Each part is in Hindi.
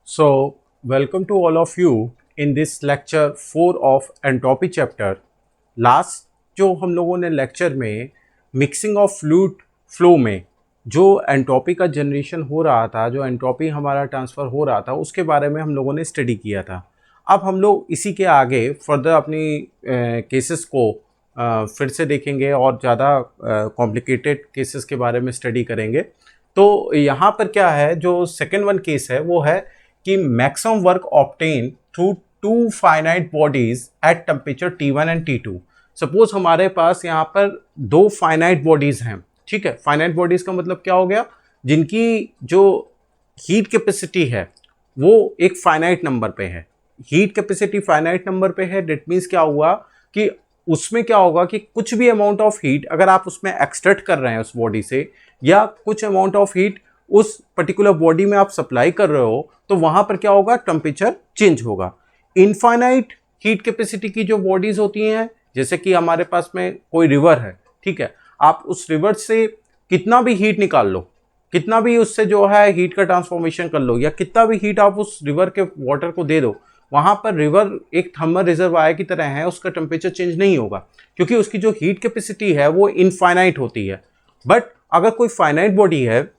So, welcome to all of you in this lecture 4 of entropy chapter. Last जो हम लोगों ने लेक्चर में मिक्सिंग ऑफ फ्लूइड फ्लो में जो एंट्रोपी का जनरेशन हो रहा था, जो एंट्रोपी हमारा ट्रांसफ़र हो रहा था, उसके बारे में हम लोगों ने स्टडी किया था। अब हम लोग इसी के आगे फर्दर अपनी केसेस को फिर से देखेंगे और ज़्यादा कॉम्प्लिकेटेड केसेस के बारे में स्टडी करेंगे। तो यहाँ पर क्या है, जो सेकेंड वन केस है वो है कि maximum work obtain through two finite bodies at temperature T1 and T2। Suppose हमारे पास यहाँ पर दो फाइनाइट बॉडीज हैं, ठीक है। फाइनाइट बॉडीज का मतलब क्या हो गया, जिनकी जो हीट कैपेसिटी है वो एक फाइनाइट नंबर पे है। हीट कैपेसिटी फाइनाइट नंबर पे है, डेट मीन्स क्या हुआ कि उसमें क्या होगा कि कुछ भी अमाउंट ऑफ हीट अगर आप उसमें एक्सट्रैक्ट कर रहे हैं उस बॉडी से, या कुछ अमाउंट ऑफ हीट उस पर्टिकुलर बॉडी में आप सप्लाई कर रहे हो, तो वहां पर क्या होगा, टेम्परेचर चेंज होगा। इनफाइनाइट हीट कैपेसिटी की जो बॉडीज होती हैं, जैसे कि हमारे पास में कोई रिवर है, ठीक है, आप उस रिवर से कितना भी हीट निकाल लो, कितना भी उससे जो है हीट का ट्रांसफॉर्मेशन कर लो, या कितना भी हीट आप उस रिवर के वाटर को दे दो, वहां पर रिवर एक थर्मल रिजर्वायर की तरह है, उसका टेम्परेचर चेंज नहीं होगा, क्योंकि उसकी जो हीट कैपेसिटी है वो इनफाइनाइट होती है। बट अगर कोई फाइनाइट बॉडी है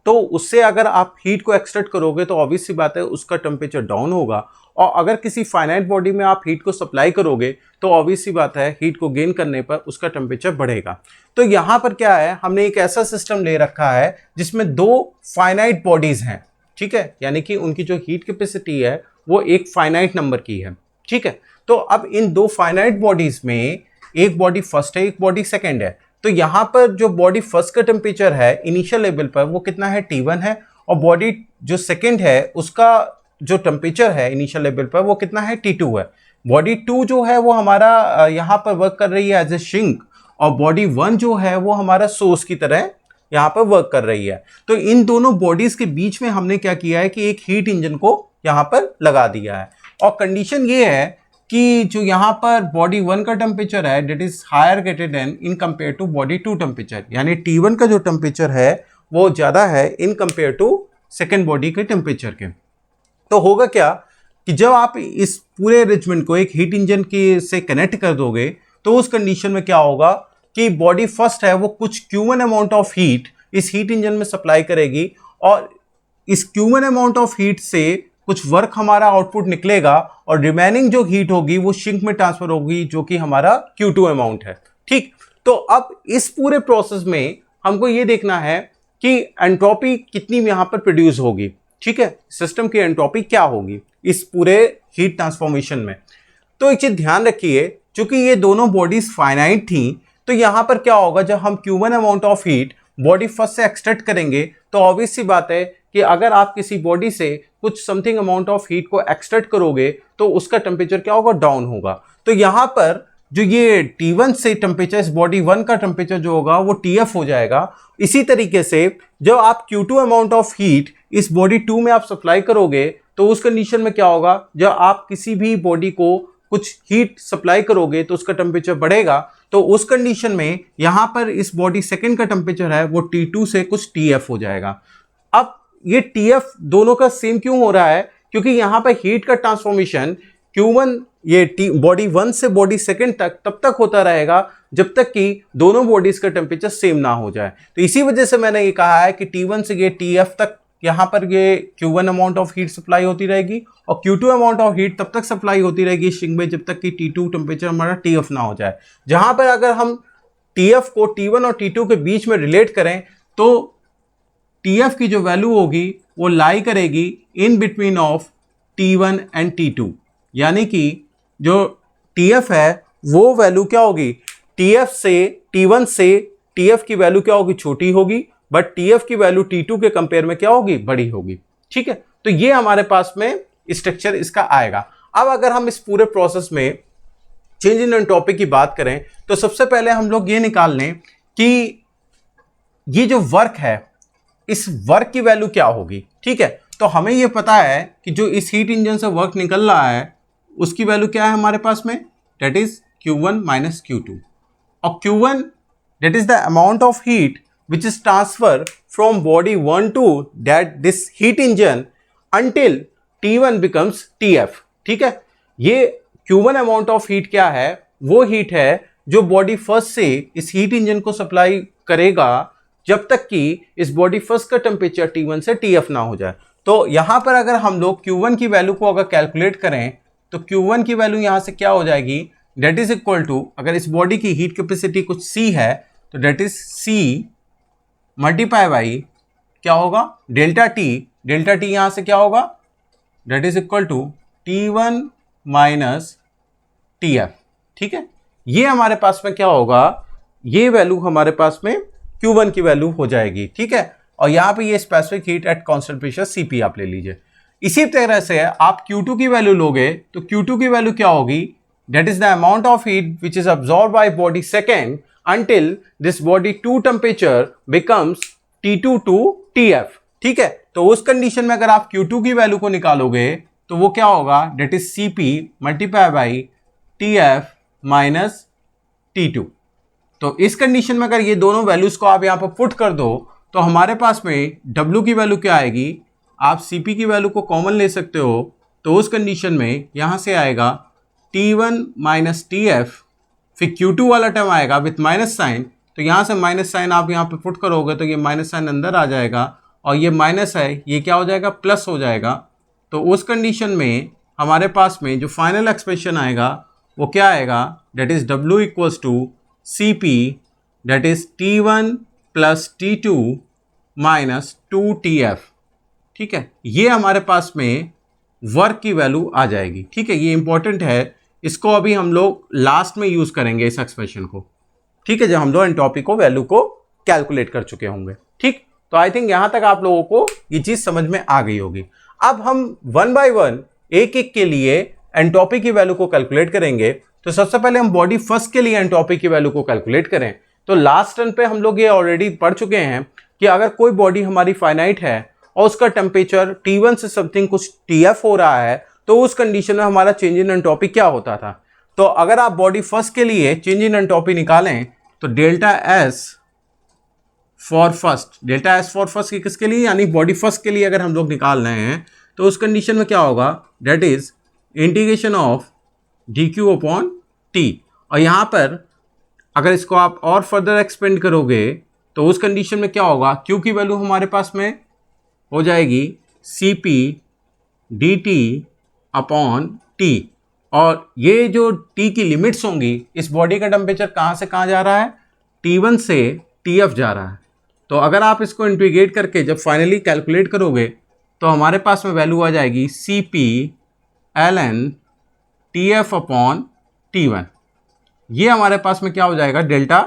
तो उससे अगर आप हीट को एक्सट्रैक्ट करोगे तो ऑब्वियस सी बात है उसका टेम्परेचर डाउन होगा, और अगर किसी फाइनाइट बॉडी में आप हीट को सप्लाई करोगे तो ऑब्वियस सी बात है हीट को गेन करने पर उसका टेम्परेचर बढ़ेगा। तो यहाँ पर क्या है, हमने एक ऐसा सिस्टम ले रखा है जिसमें दो फाइनाइट बॉडीज हैं, ठीक है, यानी कि उनकी जो हीट कैपेसिटी है वो एक फाइनाइट नंबर की है, ठीक है। तो अब इन दो फाइनाइट बॉडीज में एक बॉडी फर्स्ट है, एक बॉडी सेकेंड है। तो यहाँ पर जो बॉडी फर्स्ट का टेम्परेचर है इनिशियल लेवल पर वो कितना है, T1 है, और बॉडी जो सेकेंड है उसका जो टेम्परेचर है इनिशियल लेवल पर वो कितना है, T2 है। बॉडी 2 जो है वो हमारा यहाँ पर वर्क कर रही है एज ए सिंक, और बॉडी 1 जो है वो हमारा सोर्स की तरह यहाँ पर वर्क कर रही है। तो इन दोनों बॉडीज के बीच में हमने क्या किया है कि एक हीट इंजन को यहाँ पर लगा दिया है, और कंडीशन ये है कि जो यहाँ पर बॉडी 1 का टेम्परेचर है that is higher greater than in compare to body 2 temperature, यानी T1 का जो टेम्परेचर है वो ज़्यादा है in compare to second body के टेम्परेचर के। तो होगा क्या कि जब आप इस पूरे अरेंजमेंट को एक हीट इंजन के से कनेक्ट कर दोगे तो उस कंडीशन में क्या होगा कि बॉडी फर्स्ट है वो कुछ Q1 अमाउंट ऑफ हीट इस हीट इंजन में सप्लाई करेगी, और इस Q1 अमाउंट ऑफ हीट से कुछ वर्क हमारा आउटपुट निकलेगा, और रिमेनिंग जो हीट होगी वो सिंक में ट्रांसफर होगी जो कि हमारा Q2 अमाउंट है, ठीक। तो अब इस पूरे प्रोसेस में हमको ये देखना है कि एंट्रोपी कितनी यहां पर प्रोड्यूस होगी, ठीक है, सिस्टम की एंट्रोपी क्या होगी इस पूरे हीट ट्रांसफॉर्मेशन में। तो एक चीज ध्यान रखिए, चूंकि ये दोनों बॉडीज फाइनाइट थी, तो यहां पर क्या होगा, जब हम Q1 amount of heat body first से एक्सट्रैक्ट करेंगे तो ऑब्वियस सी बात है कि अगर आप किसी बॉडी से कुछ समथिंग अमाउंट ऑफ हीट को एक्सट्रैक्ट करोगे तो उसका टेम्परेचर क्या होगा, डाउन होगा। तो यहां पर जो ये T1 से टेम्परेचर, इस बॉडी 1 का टेम्परेचर जो होगा वो TF हो जाएगा। इसी तरीके से जब आप Q2 अमाउंट ऑफ हीट इस बॉडी 2 में आप सप्लाई करोगे तो उस कंडीशन में क्या होगा, जब आप किसी भी बॉडी को कुछ हीट सप्लाई करोगे तो उसका टेम्परेचर बढ़ेगा। तो उस कंडीशन में यहां पर इस बॉडी सेकेंड का टेम्परेचर है वो T2 से कुछ TF हो जाएगा। अब ये TF दोनों का सेम क्यों हो रहा है, क्योंकि यहां पर हीट का ट्रांसफॉर्मेशन Q1 ये बॉडी 1 से बॉडी सेकेंड तक तब तक होता रहेगा जब तक कि दोनों बॉडीज का टेम्परेचर सेम ना हो जाए। तो इसी वजह से मैंने ये कहा है कि T1 से ये TF तक यहां पर ये Q1 amount of heat supply होती रहेगी, और Q2 अमाउंट ऑफ हीट तब तक सप्लाई होती रहेगी सिंक में जब तक कि T2 टेम्परेचर हमारा TF ना हो जाए। जहां पर अगर हम TF को T1 और T2 के बीच में रिलेट करें तो TF की जो वैल्यू होगी वो लाई करेगी in between of T1 and T2, यानी कि जो TF है वो वैल्यू क्या होगी, TF से T1 से TF की वैल्यू क्या होगी, छोटी होगी, बट TF की वैल्यू T2 के कंपेयर में क्या होगी, बड़ी होगी, ठीक है। तो ये हमारे पास में स्ट्रक्चर इसका आएगा। अब अगर हम इस पूरे प्रोसेस में चेंज इन एंट्रोपी की बात करें तो सबसे पहले हम लोग ये निकाल लें कि ये जो वर्क है इस वर्क की वैल्यू क्या होगी, ठीक है। तो हमें ये पता है कि जो इस हीट इंजन से वर्क निकल रहा है उसकी वैल्यू क्या है हमारे पास में, date is Q1 minus Q2, और Q1 that is the amount of heat which is transfer from body 1 to that this heat engine until T1 becomes TF, ठीक है। ये Q1 अमाउंट ऑफ हीट क्या है, वो हीट है जो बॉडी फर्स्ट से इस हीट इंजन को सप्लाई करेगा जब तक कि इस बॉडी फर्स्ट का टेम्परेचर T1 से TF ना हो जाए। तो यहां पर अगर हम लोग Q1 की वैल्यू को अगर कैलकुलेट करें तो Q1 की वैल्यू यहां से क्या हो जाएगी, डेट इज इक्वल टू, अगर इस बॉडी की हीट कैपेसिटी कुछ C है तो that is C multiply by क्या होगा, डेल्टा टी। डेल्टा टी यहां से क्या होगा, that is equal to T1 minus TF, ठीक है। ये हमारे पास में क्या होगा, ये वैल्यू हमारे पास में Q1 की वैल्यू हो जाएगी, ठीक है। और यहां पे ये specific heat at constant pressure Cp आप ले लीजिए। इसी तरह से आप Q2 की वैल्यू लोगे तो Q2 की वैल्यू क्या होगी, that is the amount of heat which is absorbed by body second until this body 2 temperature becomes T2 to TF, ठीक है। तो उस कंडीशन में अगर आप Q2 की वैल्यू को निकालोगे तो वो क्या होगा, that is Cp multiply by TF minus T2। तो इस कंडीशन में अगर ये दोनों वैल्यूज को आप यहां पर पुट कर दो तो हमारे पास में W की वैल्यू क्या आएगी, आप Cp की वैल्यू को कॉमन ले सकते हो। तो उस कंडीशन में यहां से आएगा T1 माइनस TF, फिर Q2 वाला टर्म आएगा विथ माइनस साइन, तो यहां से माइनस साइन आप यहां पे पुट करोगे तो ये माइनस साइन अंदर आ जाएगा और ये माइनस है ये क्या हो जाएगा, प्लस हो जाएगा। तो उस कंडीशन में हमारे पास में जो फाइनल एक्सप्रेशन आएगा वो क्या आएगा, that is W equals to Cp that is T1 plus T2 minus 2TF, ठीक है। ये हमारे पास में वर्क की वैल्यू आ जाएगी, ठीक है। ये इंपॉर्टेंट है, इसको अभी हम लोग लास्ट में यूज करेंगे इस एक्सप्रेशन को, ठीक है, जब हम लोग एंट्रोपी को वैल्यू को कैलकुलेट कर चुके होंगे, ठीक। तो आई थिंक यहां तक आप लोगों को ये चीज समझ में आ गई होगी। अब हम वन बाय वन एक एक के लिए एंट्रोपी की वैल्यू को कैलकुलेट करेंगे। तो सबसे पहले हम बॉडी फर्स्ट के लिए एंट्रोपी की वैल्यू को कैलकुलेट करें। तो लास्ट टर्न पे हम लोग ये ऑलरेडी पढ़ चुके हैं कि अगर कोई बॉडी हमारी फाइनाइट है और उसका टेम्परेचर T1 से समथिंग कुछ TF हो रहा है तो उस कंडीशन में हमारा चेंज इन एंट्रोपी क्या होता था। तो अगर आप बॉडी फर्स्ट के लिए चेंज इन एंट्रोपी निकालें तो delta S for first, delta S for first किसके लिए, यानी बॉडी फर्स्ट के लिए अगर हम लोग निकाल रहे हैं तो उस कंडीशन में क्या होगा, that is integration of dq upon t। और यहां पर अगर इसको आप और फर्दर एक्सपेंड करोगे तो उस कंडीशन में क्या होगा, q की वैल्यू हमारे पास में हो जाएगी Cp dt अपॉन t। और ये जो t की लिमिट्स होंगी, इस बॉडी का टेम्परेचर कहाँ से कहाँ जा रहा है, T1 से TF जा रहा है। तो अगर आप इसको इंटीग्रेट करके जब फाइनली कैलकुलेट करोगे तो हमारे पास में वैल्यू आ जाएगी Cp ln TF upon T1। ये हमारे पास में क्या हो जाएगा, डेल्टा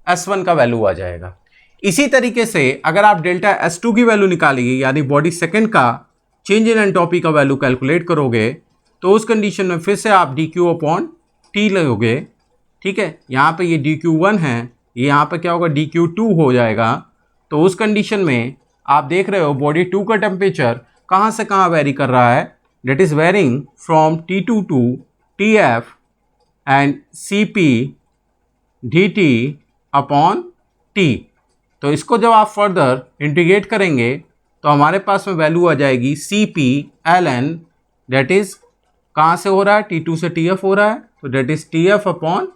S1 का वैल्यू आ जाएगा। इसी तरीके से अगर आप डेल्टा S2 की वैल्यू निकालेंगे, यानी बॉडी सेकंड का चेंज इन एंट्रोपी का वैल्यू कैलकुलेट करोगे तो उस कंडीशन में फिर से आप dq अपॉन t लोगे, ठीक है। यहाँ पे ये dq1 है, ये यहाँ पे क्या होगा, dq2 हो जाएगा। तो उस कंडीशन में आप देख रहे हो बॉडी 2 का टेम्परेचर कहाँ से कहाँ वेरी कर रहा है, that is varying from T2 to TF and Cp dt upon t। तो इसको जब आप फर्दर इंटीग्रेट करेंगे तो हमारे पास में वैल्यू आ जाएगी Cp ln, डेट इज कहाँ से हो रहा है, T2 से TF हो रहा है, तो that is TF upon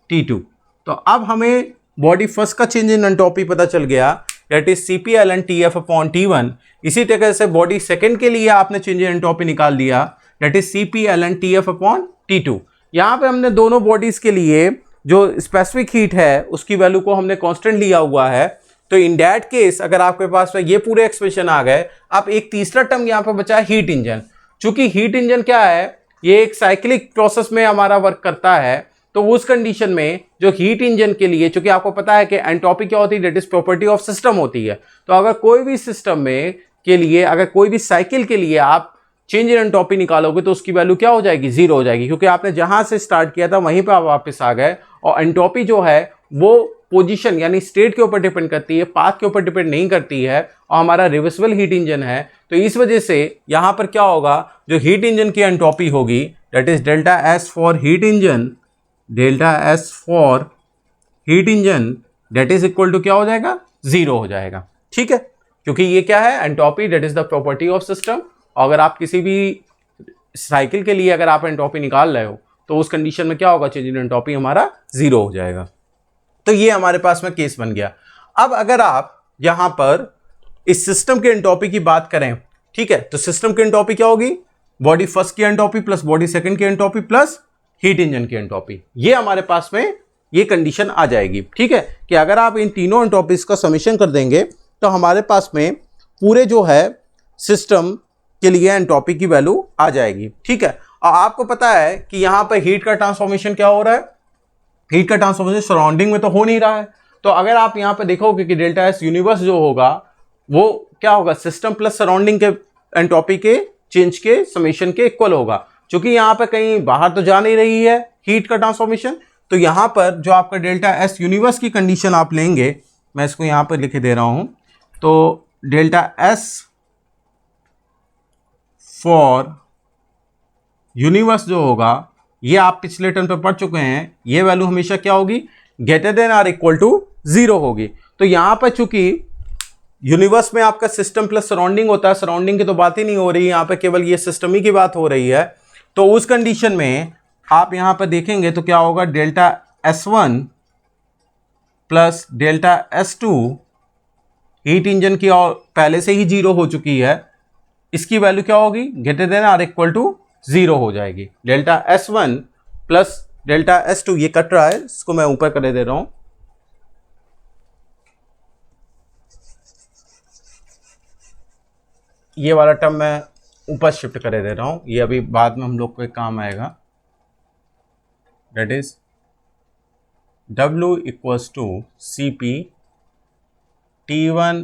T2। तो अब हमें बॉडी फर्स्ट का चेंज इन एंट्रोपी पता चल गया, that is Cp ln TF upon T1। इसी तरह से बॉडी सेकंड के लिए आपने चेंज इन एंट्रोपी निकाल दिया, that is Cp ln TF upon T2। यहाँ पे हमने दोनों बॉडीज के लिए जो स्पेसिफिक हीट है उसकी वैल्यू को हमने कांस्टेंट लिया हुआ है। तो इन दैट केस अगर आपके पास में ये पूरे एक्सप्रेशन आ गए, अब एक तीसरा टर्म यहाँ पे बचा हीट इंजन। चूंकि हीट इंजन क्या है, ये एक साइक्लिक प्रोसेस में हमारा वर्क करता है। तो उस कंडीशन में जो हीट इंजन के लिए, चूंकि आपको पता है कि एंट्रोपी क्या होती है, that is property of system होती है। तो अगर कोई भी सिस्टम में के लिए, अगर कोई भी साइकिल के लिए आप चेंज इन एंट्रोपी निकालोगे तो उसकी वैल्यू क्या हो जाएगी, जीरो हो जाएगी, क्योंकि आपने जहां से स्टार्ट किया था वहीं पर आप वापस आ गए। और एंट्रोपी जो है वो पोजीशन यानी स्टेट के ऊपर डिपेंड करती है, पाथ के ऊपर डिपेंड नहीं करती है। और हमारा रिवर्सिबल हीट इंजन है, तो इस वजह से यहां पर क्या होगा, जो हीट इंजन की एंट्रोपी होगी that is delta S for heat engine, delta S for heat engine that is equal to क्या हो जाएगा, जीरो हो जाएगा, ठीक है। क्योंकि ये क्या है, entropy that is the property of system अगर आप किसी भी साइकिल के लिए अगर आप एंट्रोपी निकाल रहे हो तो उस कंडीशन में क्या होगा, चेंज इन एंट्रोपी हमारा 0 हो जाएगा। तो ये हमारे पास में केस बन गया। अब अगर आप यहां पर इस सिस्टम के एंट्रोपी की बात करें, ठीक है, तो सिस्टम की एंट्रोपी क्या होगी, बॉडी फर्स्ट की एंट्रोपी प्लस बॉडी सेकंड की एंट्रोपी प्लस हीट इंजन की एंट्रोपी, ये हमारे पास में ये कंडीशन आ जाएगी। ठीक है, कि अगर आप इन तीनों एंट्रोपीज का समेशन कर देंगे तो हमारे पास में पूरे जो है सिस्टम के लिए एंट्रोपी की वैल्यू आ जाएगी। ठीक है, और आपको पता है कि यहां पर हीट का ट्रांसफॉर्मेशन क्या हो रहा है, हीट का ट्रांसफॉर्मेशन सराउंडिंग में तो हो नहीं रहा है। तो अगर आप यहां पर देखोगे कि डेल्टा एस यूनिवर्स जो होगा वो क्या होगा, सिस्टम प्लस सराउंडिंग के एंट्रोपी के चेंज के समेशन के इक्वल होगा। क्योंकि यहां पर कहीं बाहर तो जा नहीं रही है हीट का ट्रांसफॉर्मेशन, तो यहां पर जो आपका डेल्टा एस यूनिवर्स की कंडीशन आप लेंगे, मैं इसको यहां पर लिख दे रहा हूं, तो डेल्टा एस फॉर यूनिवर्स जो होगा, ये आप पिछले टर्म पे पढ़ चुके हैं, ये वैल्यू हमेशा क्या होगी, greater than or equal to 0 होगी। तो यहां पर चूंकि यूनिवर्स में आपका सिस्टम प्लस सराउंडिंग होता है, सराउंडिंग की तो बात ही नहीं हो रही, यहां पे केवल ये सिस्टम ही की बात हो रही है। तो उस कंडीशन में आप यहां पर देखेंगे तो क्या होगा, delta S1 plus delta S2, heat engine की और पहले से ही 0 हो चुकी है, इसकी वैल्यू क्या होगी, greater than or equal to 0 हो जाएगी। Delta S1 plus delta S2, ये कट रहा है, इसको मैं ऊपर कर दे रहा हूं, ये वाला टर्म मैं ऊपर शिफ्ट कर दे रहा हूं, ये अभी बाद में हम लोग को काम आएगा। That is W equals to CP T1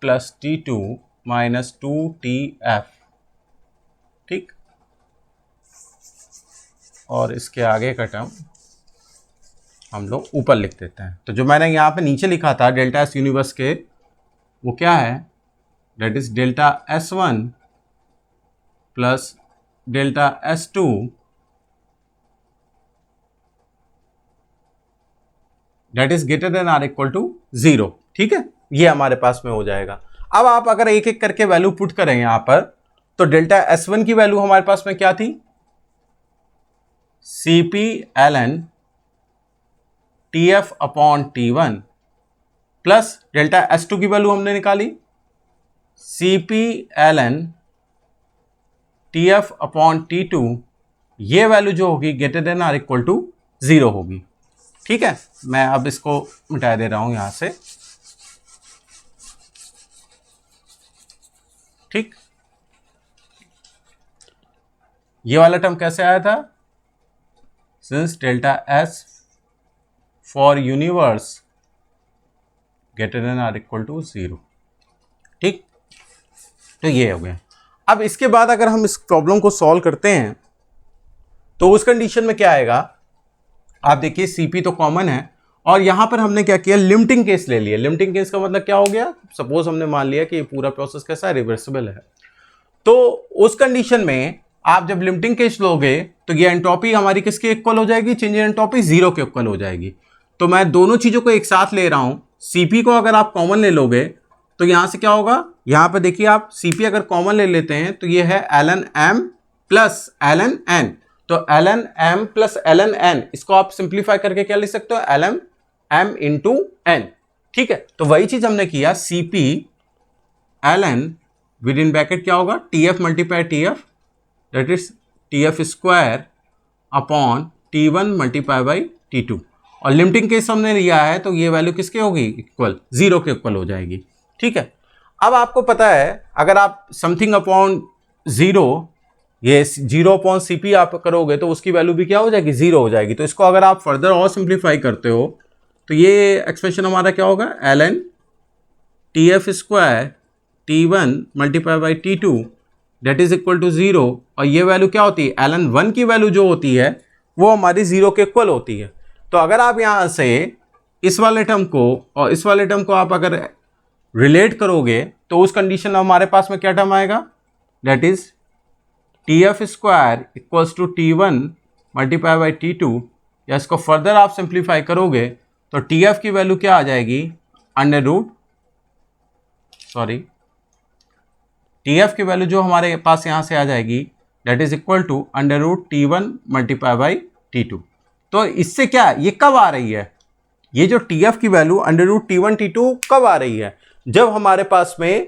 plus T2 minus 2TF। ठीक, और इसके आगे का टर्म हम लोग ऊपर लिख देते हैं। तो जो मैंने यहाँ पे नीचे लिखा था डेल्टा एस यूनिवर्स के, वो क्या है, that is delta S1 plus delta S2 that is greater than or equal to 0। ठीक है, ये हमारे पास में हो जाएगा। अब आप अगर एक एक करके वैल्यू पुट करें यहां पर, तो डेल्टा S1 की वैल्यू हमारे पास में क्या थी, CP ln TF upon T1 plus delta S2 की वैल्यू हमने निकाली CP ln TF upon T2, ये वैल्यू जो होगी greater than or equal to 0 होगी। ठीक है, मैं अब इसको मिटा दे रहा हूं यहां से। ठीक, ये वाला टर्म कैसे आया था, since delta S for universe greater than or equal to 0। ठीक, तो ये हो गया। अब इसके बाद अगर हम इस प्रॉब्लम को सॉल्व करते हैं तो उस कंडीशन में क्या आएगा, आप देखिए CP तो कॉमन है, और यहां पर हमने क्या किया, लिमिटिंग केस ले लिया। लिमिटिंग केस का मतलब क्या हो गया, सपोज हमने मान लिया कि ये पूरा प्रोसेस कैसा है, रिवर्सिबल है, तो उस कंडीशन में आप जब लिमिटिंग केस लोगे तो ये एंट्रोपी हमारी किसके इक्वल हो जाएगी, चेंज इन एंट्रोपी 0 के इक्वल हो जाएगी। तो मैं दोनों चीजों को एक साथ ले रहा हूं, CP को अगर आप कॉमन ले लोगे तो यहां से क्या होगा, यहां पर देखिए आप CP अगर कॉमन ले लेते हैं तो ये है ln m plus ln n। तो ln m plus ln n, इसको आप सिंप्लीफाई करके क्या लिख सकते हो, ln m इंटू n। ठीक है, तो वही चीज हमने किया, CP ln with in bracket क्या होगा, TF multiply TF, that is TF square upon T1 multiply by T2, और लिमिटिंग केस हमने लिया है तो ये वैल्यू किसके होगी, इक्वल 0 के इक्वल हो जाएगी। ठीक है, अब आपको पता है अगर आप समथिंग अपॉन 0, ये 0 अपॉन CP आप करोगे तो उसकी वैल्यू भी क्या हो जाएगी, 0 हो जाएगी। तो इसको अगर आप फर्दर और सिंप्लीफाई करते हो तो ये एक्सप्रेशन हमारा क्या होगा, ln TF square T1 multiply by T2 that is equal to 0, और ये वैल्यू क्या होती है, ln 1 की वैल्यू जो होती है वो हमारी 0 के इक्वल होती है। तो अगर आप यहां से इस वाले टर्म को और इस वाले टर्म को आप अगर रिलेट करोगे तो उस कंडीशन में हमारे पास में क्या टर्म आएगा, that is TF square equals to T1 multiply by T2, या इसको फर्दर आप सिंप्लीफाई करोगे तो TF की वैल्यू क्या आ जाएगी, अंडर रूट TF की वैल्यू जो हमारे पास यहाँ से आ जाएगी that is equal to √T1 multiply by T2। तो इससे क्या ये कब आ रही है, ये जो TF की वैल्यू √T1 T2 कब आ रही है, जब हमारे पास में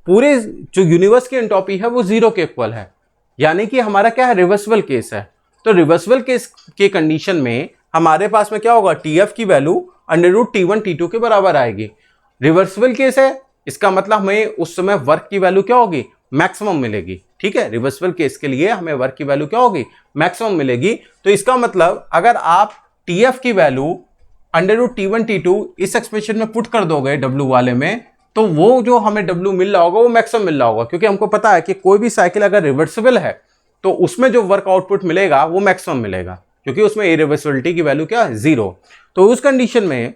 पूरे जो यूनिवर्स की एंट्रोपी है वो जीरो के इक्वल है, यानी कि हमारा क्या है, रिवर्सिबल केस है। तो रिवर्सिबल केस के कंडीशन में हमारे पास में क्या होगा, TF की वैल्यू √T1 T2 के बराबर आएगी। रिवर्सिबल केस है, इसका मतलब हमें उस समय वर्क की वैल्यू क्या होगी, मैक्सिमम मिलेगी। ठीक है, रिवर्सिबल केस के लिए हमें वर्क की वैल्यू क्या होगी, मैक्सिमम मिलेगी। तो इसका मतलब अगर आप TF की वैल्यू √T1 T2 इस एक्सप्रेशन में पुट कर दोगे W वाले में, तो वो जो हमें W मिल रहा होगा वो मैक्सिमम मिल रहा होगा, क्योंकि हमको पता है कि कोई भी साइकिल अगर रिवर्सिबल है तो उसमें जो वर्क आउटपुट मिलेगा वो मैक्सिमम मिलेगा, क्योंकि उसमें इरिवर्सिबिलिटी की वैल्यू क्या है, जीरो। तो उस कंडीशन में